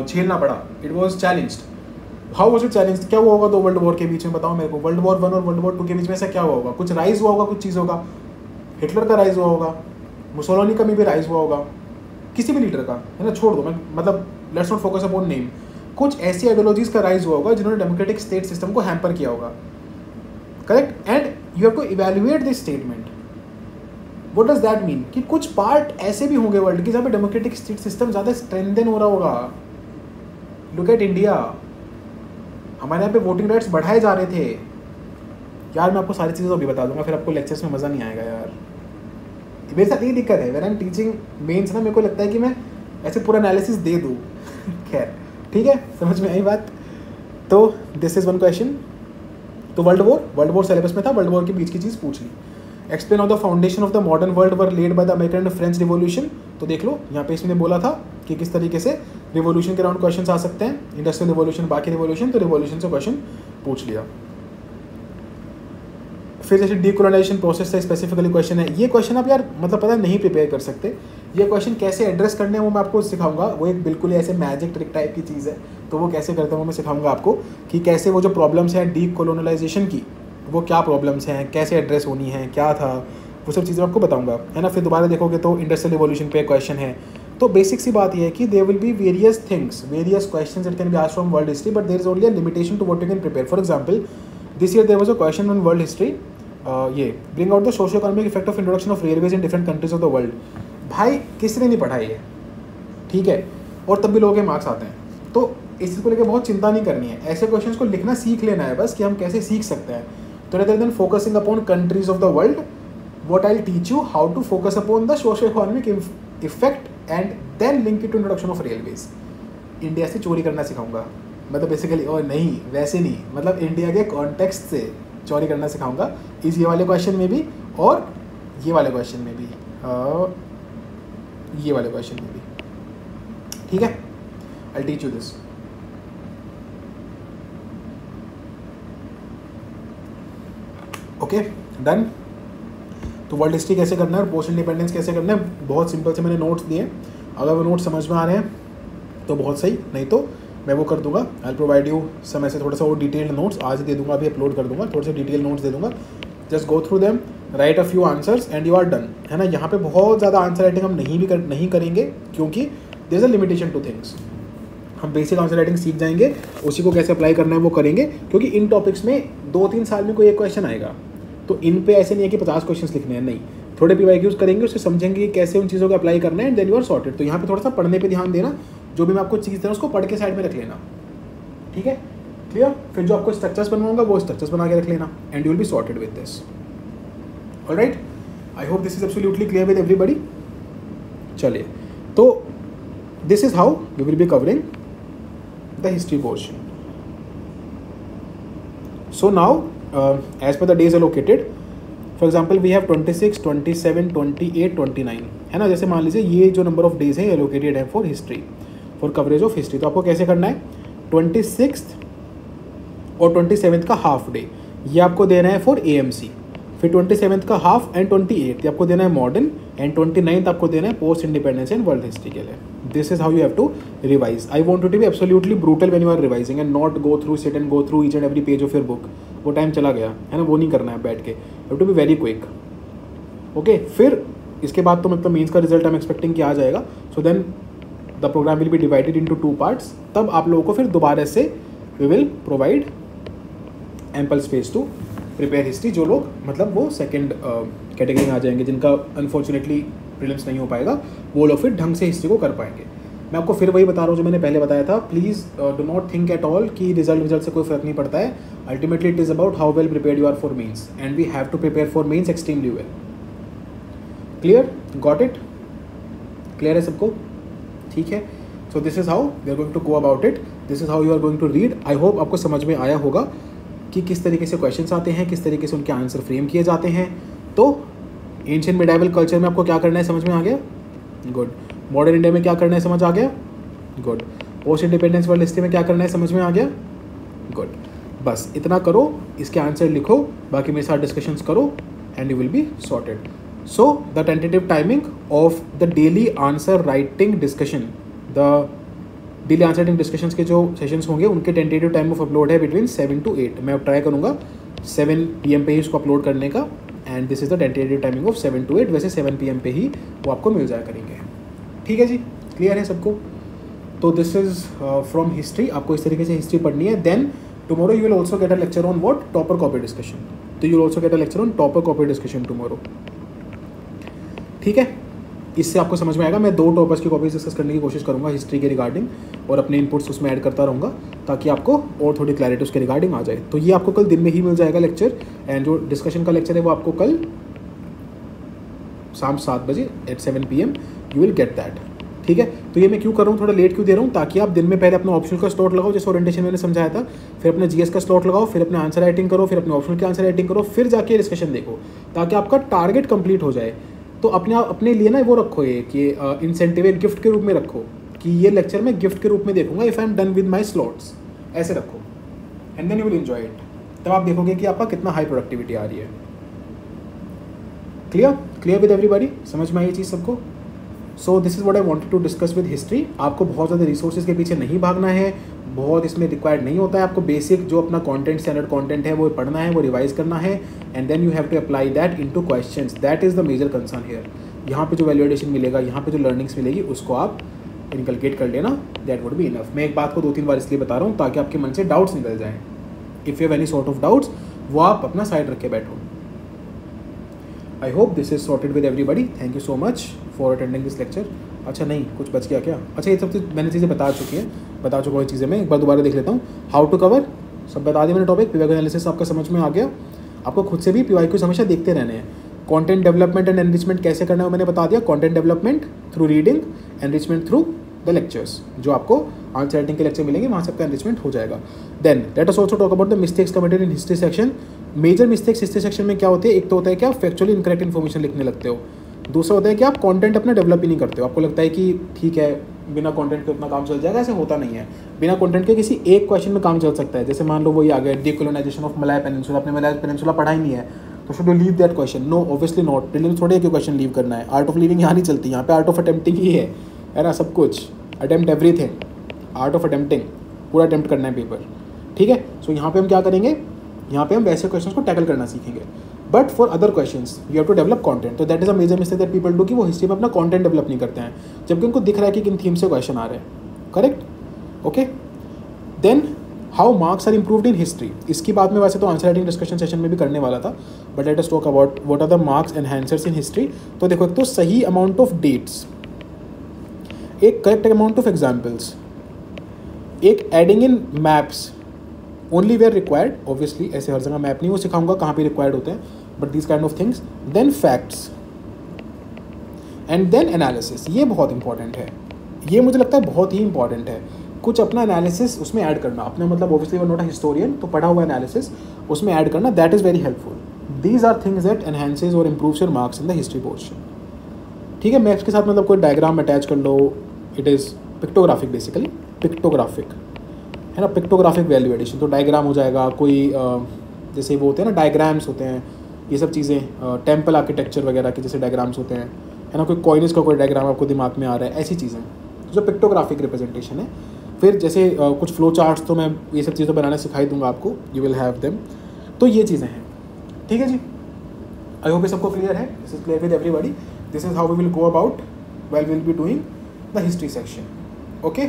झेलना पड़ा। It was challenged. How was it challenge, क्या हुआ होगा दो वर्ल्ड वॉर के बीच में, बताओ मेरे को। वर्ल्ड वॉर 1 और वर्ल्ड वॉर 2 के बीच में ऐसा क्या हुआ होगा, कुछ राइज हुआ होगा, कुछ चीज़ होगा। हिटलर का राइज हुआ होगा, मुसोलिनी का भी राइज हुआ होगा, किसी भी लीडर का, है ना, छोड़ दो, मैं मतलब let's not focus upon name. कुछ ऐसी आइडियोलॉजीज का राइज हुआ होगा जिन्होंने डेमोक्रेटिक स्टेट सिस्टम को हैम्पर किया होगा, correct. And you have to evaluate this statement. What does that mean, कि कुछ पार्ट ऐसे भी होंगे वर्ल्ड के जहाँ पे डेमोक्रेटिक स्टेट सिस्टम ज़्यादा स्ट्रेंथन हो रहा होगा। लुक एट इंडिया, हमारे यहाँ पे वोटिंग राइट्स बढ़ाए जा रहे थे यार। मैं आपको सारी चीज़ें अभी बता दूंगा, फिर आपको लेक्चर्स में मज़ा नहीं आएगा यार। मेरे साथ यही दिक्कत है, when I am teaching mains ना, मेरे को लगता है कि मैं ऐसे पूरा एनालिसिस दे दूँ। खैर ठीक है, समझ में आई बात। तो दिस इज वन क्वेश्चन। तो वर्ल्ड वॉर सिलेबस में था, वर्ल्ड वॉर के बीच की चीज़ पूछ ली। Explain of the foundation of the modern world were led by the American and French revolution. तो देख लो, यहाँ पे इसमें बोला था कि किस तरीके से रिवोल्यूशन के राउंड क्वेश्चन आ सकते हैं, इंडस्ट्रियल रिवोल्यूशन, बाकी रिवोल्यूशन, तो रिवोल्यूशन से क्वेश्चन पूछ लिया। फिर जैसे डीकोलोनाइजेशन प्रोसेस से स्पेसिफिकली क्वेश्चन है। ये क्वेश्चन आप यार मतलब पता नहीं प्रिपेयर कर सकते। ये क्वेश्चन कैसे एड्रेस करने हैं वो मैं आपको सिखाऊंगा। वो एक बिल्कुल ऐसे मैजिक ट्रिक टाइप की चीज़ है, तो वो कैसे करते हैं वो मैं सिखाऊंगा आपको, कि कैसे वो जो प्रॉब्लम्स हैं डीकोलोनाइजेशन की, वो क्या प्रॉब्लम्स हैं, कैसे एड्रेस होनी है, क्या था, वो सब चीज़ें आपको बताऊंगा, है ना। फिर दोबारा देखोगे तो इंडस्ट्रियल रिवोल्यूशन पे क्वेश्चन है। तो बेसिक सी बात यह है कि there will be various things, various questions it can be asked from world history, but there is only a limitation to what you can prepare. For example, this year there was a question on world history, ये bring out the socio economic effect of introduction of railways in different countries of the world. भाई किसी ने नहीं पढ़ा ये, ठीक है, और तब भी लोगों के मार्क्स आते हैं। तो इस चीज़ को लेकर बहुत चिंता नहीं करनी है, ऐसे क्वेश्चंस को लिखना सीख लेना है बस, कि हम कैसे सीख सकते हैं। तो rather than focusing upon countries of the world, what I will teach you how to focus upon the socio economic effect and then link it to introduction of railways. India से चोरी करना सिखाऊंगा, मतलब बेसिकली, और नहीं वैसे नहीं, मतलब इंडिया के कॉन्टेक्स्ट से चोरी करना सिखाऊंगा, इस ये वाले क्वेश्चन में भी और ये वाले क्वेश्चन में भी, ये वाले क्वेश्चन में भी, ठीक है। आई teach you this. Okay done. तो वर्ल्ड हिस्ट्री कैसे करना है, पोस्ट इंडिपेंडेंस कैसे करना है, बहुत सिंपल से मैंने नोट्स दिए। अगर वो नोट्स समझ में आ रहे हैं तो बहुत सही, नहीं तो मैं वो कर दूंगा, आई प्रोवाइड यू सम ऐसे थोड़ा सा वो डिटेल्ड नोट्स, आज दे दूंगा, अभी अपलोड कर दूंगा, थोड़े से डिटेल नोट्स दे दूंगा। Just go through them, write a few answers and you are done, है ना। यहाँ पे बहुत ज़्यादा आंसर राइटिंग हम नहीं करेंगे, क्योंकि there is a limitation to things. हम बेसिक आंसर राइटिंग सीख जाएंगे, उसी को कैसे अप्लाई करना है वो करेंगे, क्योंकि इन टॉपिक्स में 2-3 साल में कोई एक क्वेश्चन आएगा। तो इन पे ऐसे नहीं है कि 50 क्वेश्चन लिखने हैं, नहीं, थोड़े PYQs करेंगे, उससे समझेंगे कि कैसे उन चीज़ों को अप्लाई करना है, and then you are sorted. तो यहाँ पे थोड़ा सा पढ़ने पे ध्यान देना, जो भी मैं आपको चीज़ दे रहा हूँ उसको पढ़ के साइड में रख लेना, ठीक है, क्लियर। फिर जो आपको स्ट्रक्चर्स बनवाऊंगा वो स्ट्रक्चर्स बना के रख लेना, and you will be sorted with this. Alright, I hope this is absolutely clear with everybody. चलिए, तो this is how we will be covering the history portion. So now as per the days allocated, for example we have 26, 27, 28, 29, है ना। जैसे मान लीजिए ये जो नंबर ऑफ डेज है एलोकेटेड है for history, for coverage of history. तो आपको कैसे करना है, 26 और 27 का हाफ डे ये आपको देना है फॉर AMC, फिर 27 का हाफ एंड 28 ये आपको देना है मॉडर्न, एंड 29 आपको देना है post independence and world history के लिए। This is how you have to revise. I want you to be absolutely brutal when you are revising and not go through, sit and go through each and every page of your book, वो टाइम चला गया, है ना, वो नहीं करना है बैठ के, you have to be very quick. Okay, फिर इसके बाद तो मतलब मीन्स का रिजल्ट आई एम एक्सपेक्टिंग कि आ जाएगा। So then the program will be divided into 2 parts. तब आप लोगों को फिर दोबारा से we will provide ample space to prepare history, जो लोग मतलब वो सेकेंड कैटेगरी में आ जाएंगे, जिनका अनफॉर्चुनेटली प्रीलिम्स नहीं हो पाएगा, वो लोग फिर ढंग से हिस्ट्री को कर पाएंगे। मैं आपको फिर वही बता रहा हूँ जो मैंने पहले बताया था, please do not think at all कि रिजल्ट से कोई फर्क नहीं पड़ता है। Ultimately it is about how well prepared you are for mains, and we have to prepare for mains extremely well. Clear, got it, clear है सबको? ठीक है, so this is how we are going to go about it, this is how you are going to read. I hope आपको समझ में आया होगा कि किस तरीके से क्वेश्चंस आते हैं, किस तरीके से उनके आंसर फ्रेम किए जाते हैं। तो एंशिएंट मिडाइवल कल्चर में आपको क्या करना है समझ में आ गया? गुड। मॉडर्न इंडिया में क्या करना है समझ आ गया? Good. Post independence world history में क्या करना है समझ में आ गया? गुड। बस इतना करो, इसके आंसर लिखो, बाकी मेरे साथ डिस्कशंस करो and you will be sorted. So the tentative timing of the daily answer writing discussion, the daily answer writing discussions के जो सेशंस होंगे उनके टेंटेटिव टाइम ऑफ अपलोड है बिटवीन 7 to 8। मैं अब ट्राई करूँगा 7 PM पे ही इसको अपलोड करने का, and this is the tentative timing of 7 to 8। वैसे 7 PM पे ही वो आपको मिल जाया करेंगे। ठीक है जी, क्लियर है सबको? तो दिस इज़ फ्रॉम हिस्ट्री, आपको इस तरीके से हिस्ट्री पढ़नी है। Then tomorrow you will also get a lecture on what? Topper copy discussion. तो you will also get a lecture on topper copy discussion tomorrow. ठीक है, इससे आपको समझ में आएगा। मैं 2 टॉपर्स की कॉपीज डिस्कस करने की कोशिश करूंगा हिस्ट्री के रिगार्डिंग, और अपने इनपुट्स उसमें ऐड करता रहूँगा ताकि आपको और थोड़ी क्लैरिटी उसके रिगार्डिंग आ जाए। तो ये आपको कल दिन में ही मिल जाएगा लेक्चर, एंड जो डिस्कशन का लेक्चर है वो आपको कल शाम 7 बजे at 7 PM you will get that. ठीक है, तो ये मैं क्यों कर रहा हूँ, थोड़ा लेट क्यों दे रहा हूँ, ताकि आप दिन में पहले अपना ऑप्शनल का स्लॉट लगाओ, जैसे ओरिएंटेशन मैंने समझाया था, फिर अपने जीएस का स्लॉट लगाओ, फिर अपने आंसर राइटिंग करो, फिर अपने ऑप्शनल के आंसर राइटिंग करो, फिर जाके डिस्कशन देखो, ताकि आपका टारगेट कंप्लीट हो जाए। तो अपने लिए ना वो रखो, ये कि इंसेंटिव एक गिफ्ट के रूप में रखो कि ये लेक्चर मैं गिफ्ट के रूप में देखूंगा if I am done with my slots, ऐसे रखो, and then you will enjoy it. तब आप देखोगे कि आपका कितना हाई प्रोडक्टिविटी आ रही है। Clear with everybody? समझ में आई ये चीज़ सबको? So this is what I wanted to discuss with history. आपको बहुत ज़्यादा रिसोर्सेज के पीछे नहीं भागना है, बहुत इसमें रिक्वायर्ड नहीं होता है। आपको बेसिक जो अपना कंटेंट, स्टैंडर्ड कंटेंट है वो पढ़ना है, वो रिवाइज करना है, and then you have to apply that into questions. That is the major concern here. यहाँ पे जो वैल्यूएशन मिलेगा, यहाँ पे जो लर्निंग्स मिलेगी, उसको आप इनकलकेट कर लेना, दैट वुड बी इनफ। मैं एक बात को 2-3 बार इसलिए बता रहा हूँ ताकि आपके मन से डाउट्स निकल जाएँ। If you have any sort of doubts, वो आप अपना साइड रख के बैठो। आई hope this is sorted with everybody. Thank you so much for attending this lecture. अच्छा नहीं, कुछ बच गया क्या? अच्छा, ये सब मैंने चीज़ें बता चुका हूँ चीज़ें। मैं एक बार दोबारा देख लेता हूँ। हाउ टू कवर सब बता दिया मैंने टॉपिक। पीवाईक्यू एनालिसिस आपका समझ में आ गया। आपको खुद से भी पीवाईक्यू हमेशा देखते रहने हैं। कंटेंट डेवलपमेंट एंड एनरिचमेंट कैसे करना है मैंने बता दिया। Content development through reading, enrichment through the lectures. जो आपको आंसर राइटिंग के लेक्चर मिलेंगे वहाँ से आपका एनरिचमेंट हो जाएगा। Then let us also talk about the mistakes committed in history section. Major mistakes history section में क्या होते हैं? एक तो होता है कि आप फैक्चुअली इनकरेक्ट इन्फॉर्मेशन लिखने लगते हो। दूसरा होता है कि आप कंटेंट अपना डेवलप ही नहीं करते हो। आपको लगता है कि ठीक है, बिना कंटेंट के उतना काम चल जाएगा। ऐसे होता नहीं है। बिना कंटेंट के किसी एक क्वेश्चन में काम चल सकता है। जैसे मान लो वही आ गया, डीकोलोनाइजेशन ऑफ मलाय पेनिनसुला। आपने मलाय पेनिनसुला पढ़ा ही नहीं है, तो should you leave that question? No, obviously not. Prelims थोड़े क्यों क्वेश्चन लीव करना है। आर्ट ऑफ लिविंग यहाँ नहीं चलती, यहाँ पे आर्ट ऑफ अटेम्प्टिंग ही है ना। सब कुछ attempt everything, art of attempting, पूरा अटेम्प्ट करना है पेपर। ठीक है, सो यहाँ पे हम क्या करेंगे? यहाँ पे हम वैसे क्वेश्चंस को टैकल करना सीखेंगे। But for other questions you have to develop content. तो that is a major mistake that people do कि वो हिस्ट्री में अपना कंटेंट डेवलप नहीं करते हैं, जबकि उनको दिख रहा है कि किन थीम से क्वेश्चन आ रहे हैं। Correct? Okay. Then how marks are improved in history. इसकी बात में वैसे तो आंसर राइटिंग डिस्कशन सेशन में भी करने वाला था, but let us talk about what are the marks enhancers in history. तो देखो, एक तो सही अमाउंट ऑफ डेट्स, एक करेक्ट अमाउंट ऑफ एग्जाम्पल्स, एक adding in maps only where required. Obviously ऐसे हर जगह मैप नहीं वो सिखाऊंगा कहाँ पे रिक्वायर्ड होते हैं, but this kind of things. Then facts and then analysis. ये बहुत इंपॉर्टेंट है, ये मुझे लगता है बहुत ही इंपॉर्टेंट है। कुछ अपना एनालिसिस उसमें ऐड करना, अपने मतलब obviously we're not a historian, तो पढ़ा हुआ एनालिसिस उसमें ऐड करना, that is very helpful. These are things that enhances और improves your marks in the history portion. ठीक है, मैप्स के साथ मतलब कोई डायग्राम अटैच कर लो। It is pictographic, basically pictographic है ना, पिक्टोग्राफिक वैल्यू एडिशन। तो डायग्राम हो जाएगा कोई, जैसे वो होते हैं ना डायग्राम्स होते हैं, ये सब चीज़ें टेम्पल आर्किटेक्चर वगैरह के जैसे डायग्राम्स होते हैं, है ना। कोई कॉइन्स का कोई डायग्राम आपको दिमाग में आ रहा है, ऐसी चीज़ें जो पिक्टोग्राफिक रिप्रेजेंटेशन है। फिर जैसे कुछ फ्लो चार्ट्स, तो मैं ये सब चीज़ें बनाना सिखाई दूंगा आपको, यू विल हैव देम। तो ये चीज़ें हैं। ठीक है जी, आई होप ये सबको क्लियर है। This is clear with everybody. This is how we will go about well will be doing the history section. Okay,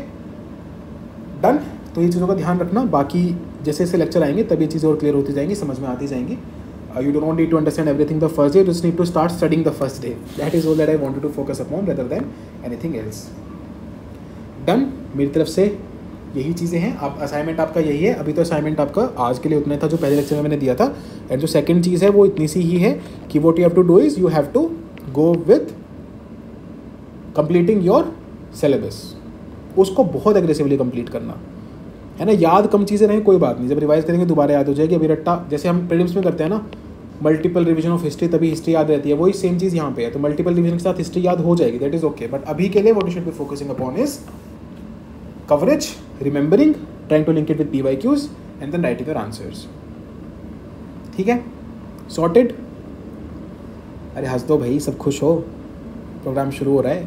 done. तो ये चीज़ों का ध्यान रखना। बाकी जैसे जैसे लेक्चर आएंगे तब ये चीज़ें और क्लियर होती जाएंगी, समझ में आती जाएंगी। You do not need to understand everything the first day, you just need to start studying the first day. That is all that I wanted to focus upon rather than anything else. Done. मेरी तरफ से यही चीज़ें हैं. अब असाइनमेंट आपका यही है. अभी तो असाइनमेंट आपका आज के लिए उतना था जो पहले लेक्चर में मैंने दिया था. एंड जो सेकंड चीज़ है वो इतनी सी ही है कि what you have to do is you have to go with completing your syllabus. उसको बहुत एग्रेसिवली कंप्लीट करना है ना. याद कम चीज़ें रहें कोई बात नहीं, जब रिवाइज करेंगे दोबारा याद हो जाएगी. अभी रट्टा जैसे हम प्रीलिम्स में करते हैं ना, मल्टीपल रिवीजन ऑफ हिस्ट्री, तभी हिस्ट्री याद रहती है. वही सेम चीज़ यहाँ पे है. तो मल्टीपल रिवीजन के साथ हिस्ट्री याद हो जाएगी, दैट इज ओके. बट अभी के लिए what you should be focusing upon is coverage, remembering, trying to link it with PYQs and then writing your answers. ठीक है, सॉर्टेड. अरे हंस दो भाई, सब खुश हो, प्रोग्राम शुरू हो रहा है.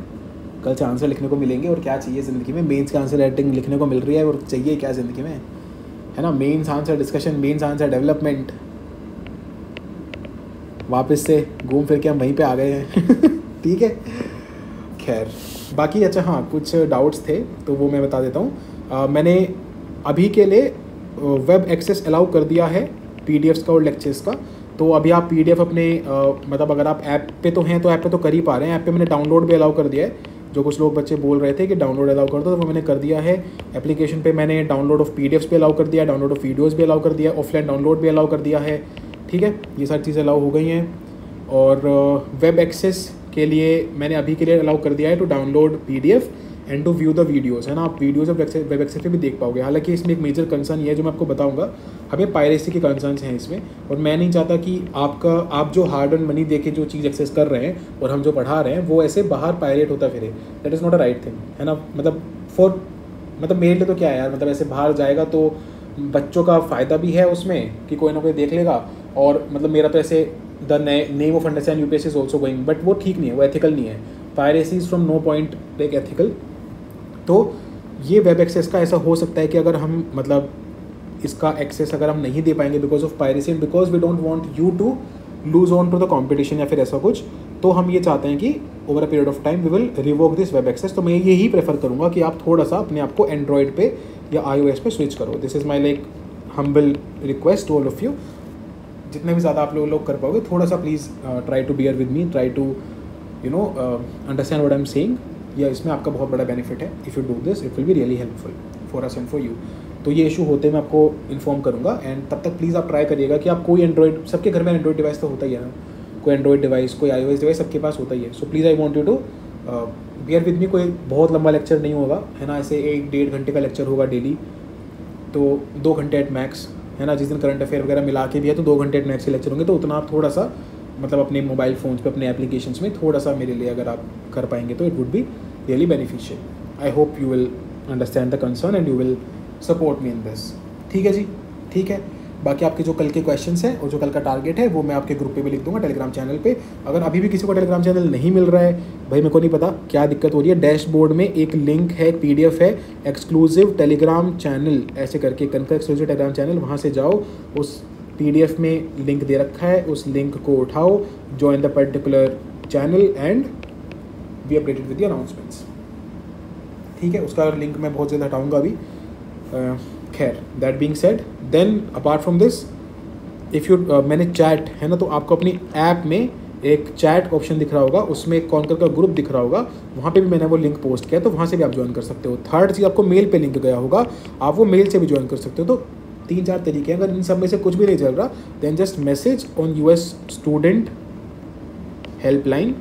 कल से आंसर लिखने को मिलेंगे और क्या चाहिए ज़िंदगी में. मेंस का आंसर राइटिंग लिखने को मिल रही है और चाहिए क्या ज़िंदगी में, है ना. Mains answer discussion, mains answer development. वापस से घूम फिर के हम वहीं पे आ गए हैं. ठीक है, खैर बाकी अच्छा हाँ कुछ डाउट्स थे तो वो मैं बता देता हूँ. मैंने अभी के लिए वेब एक्सेस अलाउ कर दिया है PDFs का और लेक्चर्स का. तो अभी आप PDF अपने मतलब अगर आप ऐप पे तो हैं तो ऐप पे तो कर ही पा रहे हैं. ऐप पे मैंने डाउनलोड भी अलाउ कर दिया है. जो कुछ लोग बच्चे बोल रहे थे कि डाउनलोड अलाउ कर दो, तो वो मैंने कर दिया है. एप्लीकेशन पे मैंने डाउनलोड ऑफ PDFs भी अलाउ कर दिया, डाउनलोड ऑफ वीडियोज़ भी अलाउ कर दिया, ऑफलाइन डाउनलोड भी अलाउ कर दिया है. ठीक है, ये सारी चीज़ें अलाउ हो गई हैं. और वेब एक्सेस के लिए मैंने अभी के लिए अलाउ कर दिया है to download PDF and to view the videos, है ना. आप वीडियोज़ ऑफ वेब एक्सेस पे भी देख पाओगे. हालांकि इसमें एक मेजर कंसर्न ये है जो मैं आपको बताऊंगा, हमें पायरेसी के कंसर्न्स हैं इसमें. और मैं नहीं चाहता कि आप जो हार्ड अर्न मनी दे के जो चीज़ एक्सेस कर रहे हैं और हम जो पढ़ा रहे हैं वो ऐसे बाहर पायरेट होता फिरे. That is not a right thing, है ना. मतलब मेरे लिए तो क्या है यार, मतलब ऐसे बाहर जाएगा तो बच्चों का फ़ायदा भी है उसमें कि कोई ना कोई देख लेगा. और मतलब मेरा तो ऐसे the name of understand UPSC is also going, but वो ठीक नहीं है, वो एथिकल नहीं है. Piracy is from no point like ethical. तो ये वेब एक्सेस का ऐसा हो सकता है कि अगर हम मतलब इसका एक्सेस अगर हम नहीं दे पाएंगे because of piracy and because we don't want you to lose on to the competition या फिर ऐसा कुछ, तो हम ये चाहते हैं कि over a period of time we will revoke this web access. तो मैं यही प्रेफर करूँगा कि आप थोड़ा सा अपने आप को एंड्रॉयड पे या iOS पे स्विच करो. This is my like humble request to all of you. जितने भी ज़्यादा आप लोग कर पाओगे थोड़ा सा please try to bear with me, try to understand what I am saying. या इसमें आपका बहुत बड़ा बेनिफिट है. If you do this it will be really helpful for us and for you. तो ये इशू होते मैं आपको इन्फॉर्म करूँगा. एंड तब तक प्लीज़ आप ट्राई करिएगा कि आप कोई एंड्रॉइड, सबके घर में एंड्रॉइड डिवाइस तो होता ही है ना, कोई एंड्रॉइड डिवाइस कोई iOS डिवाइस सबके पास होता ही है. So please I want you to bear with me. कोई बहुत लंबा लेक्चर नहीं होगा, है ना. ऐसे 1-1.5 घंटे का लेक्चर होगा डेली, तो 2 घंटे एट मैक्स, है ना. जिस दिन करंट अफेयर वगैरह मिला के भी है तो 2 घंटे एट मैक्स के लेक्चर होंगे. तो उतना आप थोड़ा सा मतलब अपने मोबाइल फ़ोन्स पे अपने एप्लीकेशंस में थोड़ा सा मेरे लिए अगर आप कर पाएंगे तो it would be really beneficial. I hope you will understand the concern and you will support me in this. ठीक है जी, ठीक है. बाकी आपके जो कल के क्वेश्चंस हैं और जो कल का टारगेट है वो मैं आपके ग्रुप पे भी लिख दूंगा टेलीग्राम चैनल पे. अगर अभी भी किसी को टेलीग्राम चैनल नहीं मिल रहा है, भाई मेरे को नहीं पता क्या दिक्कत हो रही है. डैशबोर्ड में एक लिंक है, एक PDF है, एक्सक्लूसिव टेलीग्राम चैनल ऐसे करके, कनका एक्सक्लूसिव टेलीग्राम चैनल. वहाँ से जाओ, उस PDF में लिंक दे रखा है, उस लिंक को उठाओ, join the particular channel and be updated with the announcements. ठीक है, उसका लिंक मैं बहुत ज़्यादा हटाऊँगा अभी. खैर, that being said, then apart from this if you मैंने चैट है ना, तो आपको अपनी ऐप में एक चैट ऑप्शन दिख रहा होगा, उसमें एक कॉन्कर का ग्रुप दिख रहा होगा, वहाँ पे भी मैंने वो लिंक पोस्ट किया, तो वहाँ से भी आप ज्वाइन कर सकते हो. थर्ड चीज़, आपको मेल पे लिंक गया होगा, आप वो मेल से भी ज्वाइन कर सकते हो. तो 3-4 तरीके हैं. अगर इन सब में से कुछ भी नहीं चल रहा then just message on US student helpline,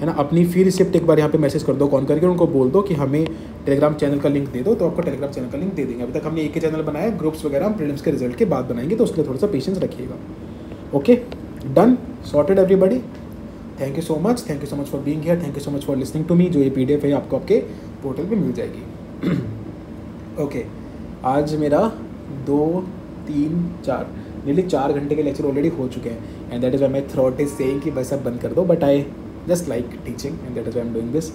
है ना. अपनी फी रिसिप्ट एक बार यहाँ पे मैसेज कर दो कॉल करके, उनको बोल दो कि हमें टेलीग्राम चैनल का लिंक दे दो, तो आपको टेलीग्राम चैनल का लिंक दे देंगे. अभी तक हमने एक ही चैनल बनाया, ग्रुप्स वगैरह हम प्रीलिम्स के रिजल्ट के बाद बनाएंगे, तो उसके लिए थोड़ा सा पेशेंस रखिएगा. Okay, done, sorted everybody. Thank you so much for being here, thank you so much for listening to me. जो ये PDF है आपको आपके पोर्टल पे मिल जाएगी. ओके, आज मेरा 2-3-4 nearly 4 घंटे के लेक्चर ऑलरेडी हो चुके हैं. And that is why my throat is saying कि बस अब बंद कर दो, but I just like teaching and that is why I am doing this.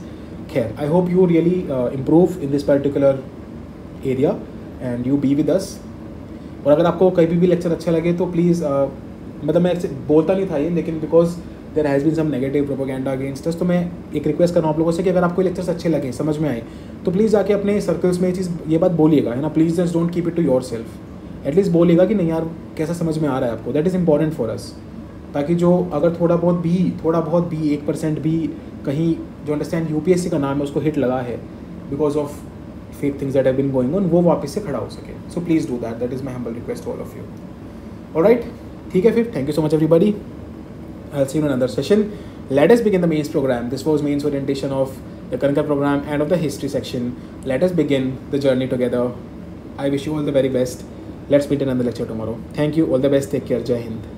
खैर, I hope you really improve in this particular area and you be with us. और अगर आपको कहीं भी लेक्चर अच्छा लगे तो प्लीज़ मतलब मैं बोलता नहीं था ये, लेकिन because there has been some negative propaganda against us, तो मैं एक रिक्वेस्ट कर रहा हूँ आप लोगों से कि अगर आपको लेक्चर्स अच्छे लगे, समझ में आए, तो प्लीज़ जाके अपने सर्कल्स में ये बात बोलिएगा, है ना. Please just don't keep it to your self, at least बोलेगा कि नहीं यार कैसा समझ में आ रहा है आपको, that is important for us. ताकि जो अगर थोड़ा बहुत भी 1% भी कहीं जो अंडरस्टैंड यूपीएससी का नाम है उसको हिट लगा है because of fake things that have been going on, वो वापस से खड़ा हो सके। So please do that, that is my humble request all of you. Alright, ठीक है फिर, thank you so much everybody, I'll see you in another session. Let us begin the mains program. This was mains orientation of the Kankar program and of the history section. Let us begin the journey together. I wish you all the very best. Let's meet in another lecture tomorrow. Thank you, all the best, take care, Jai Hind.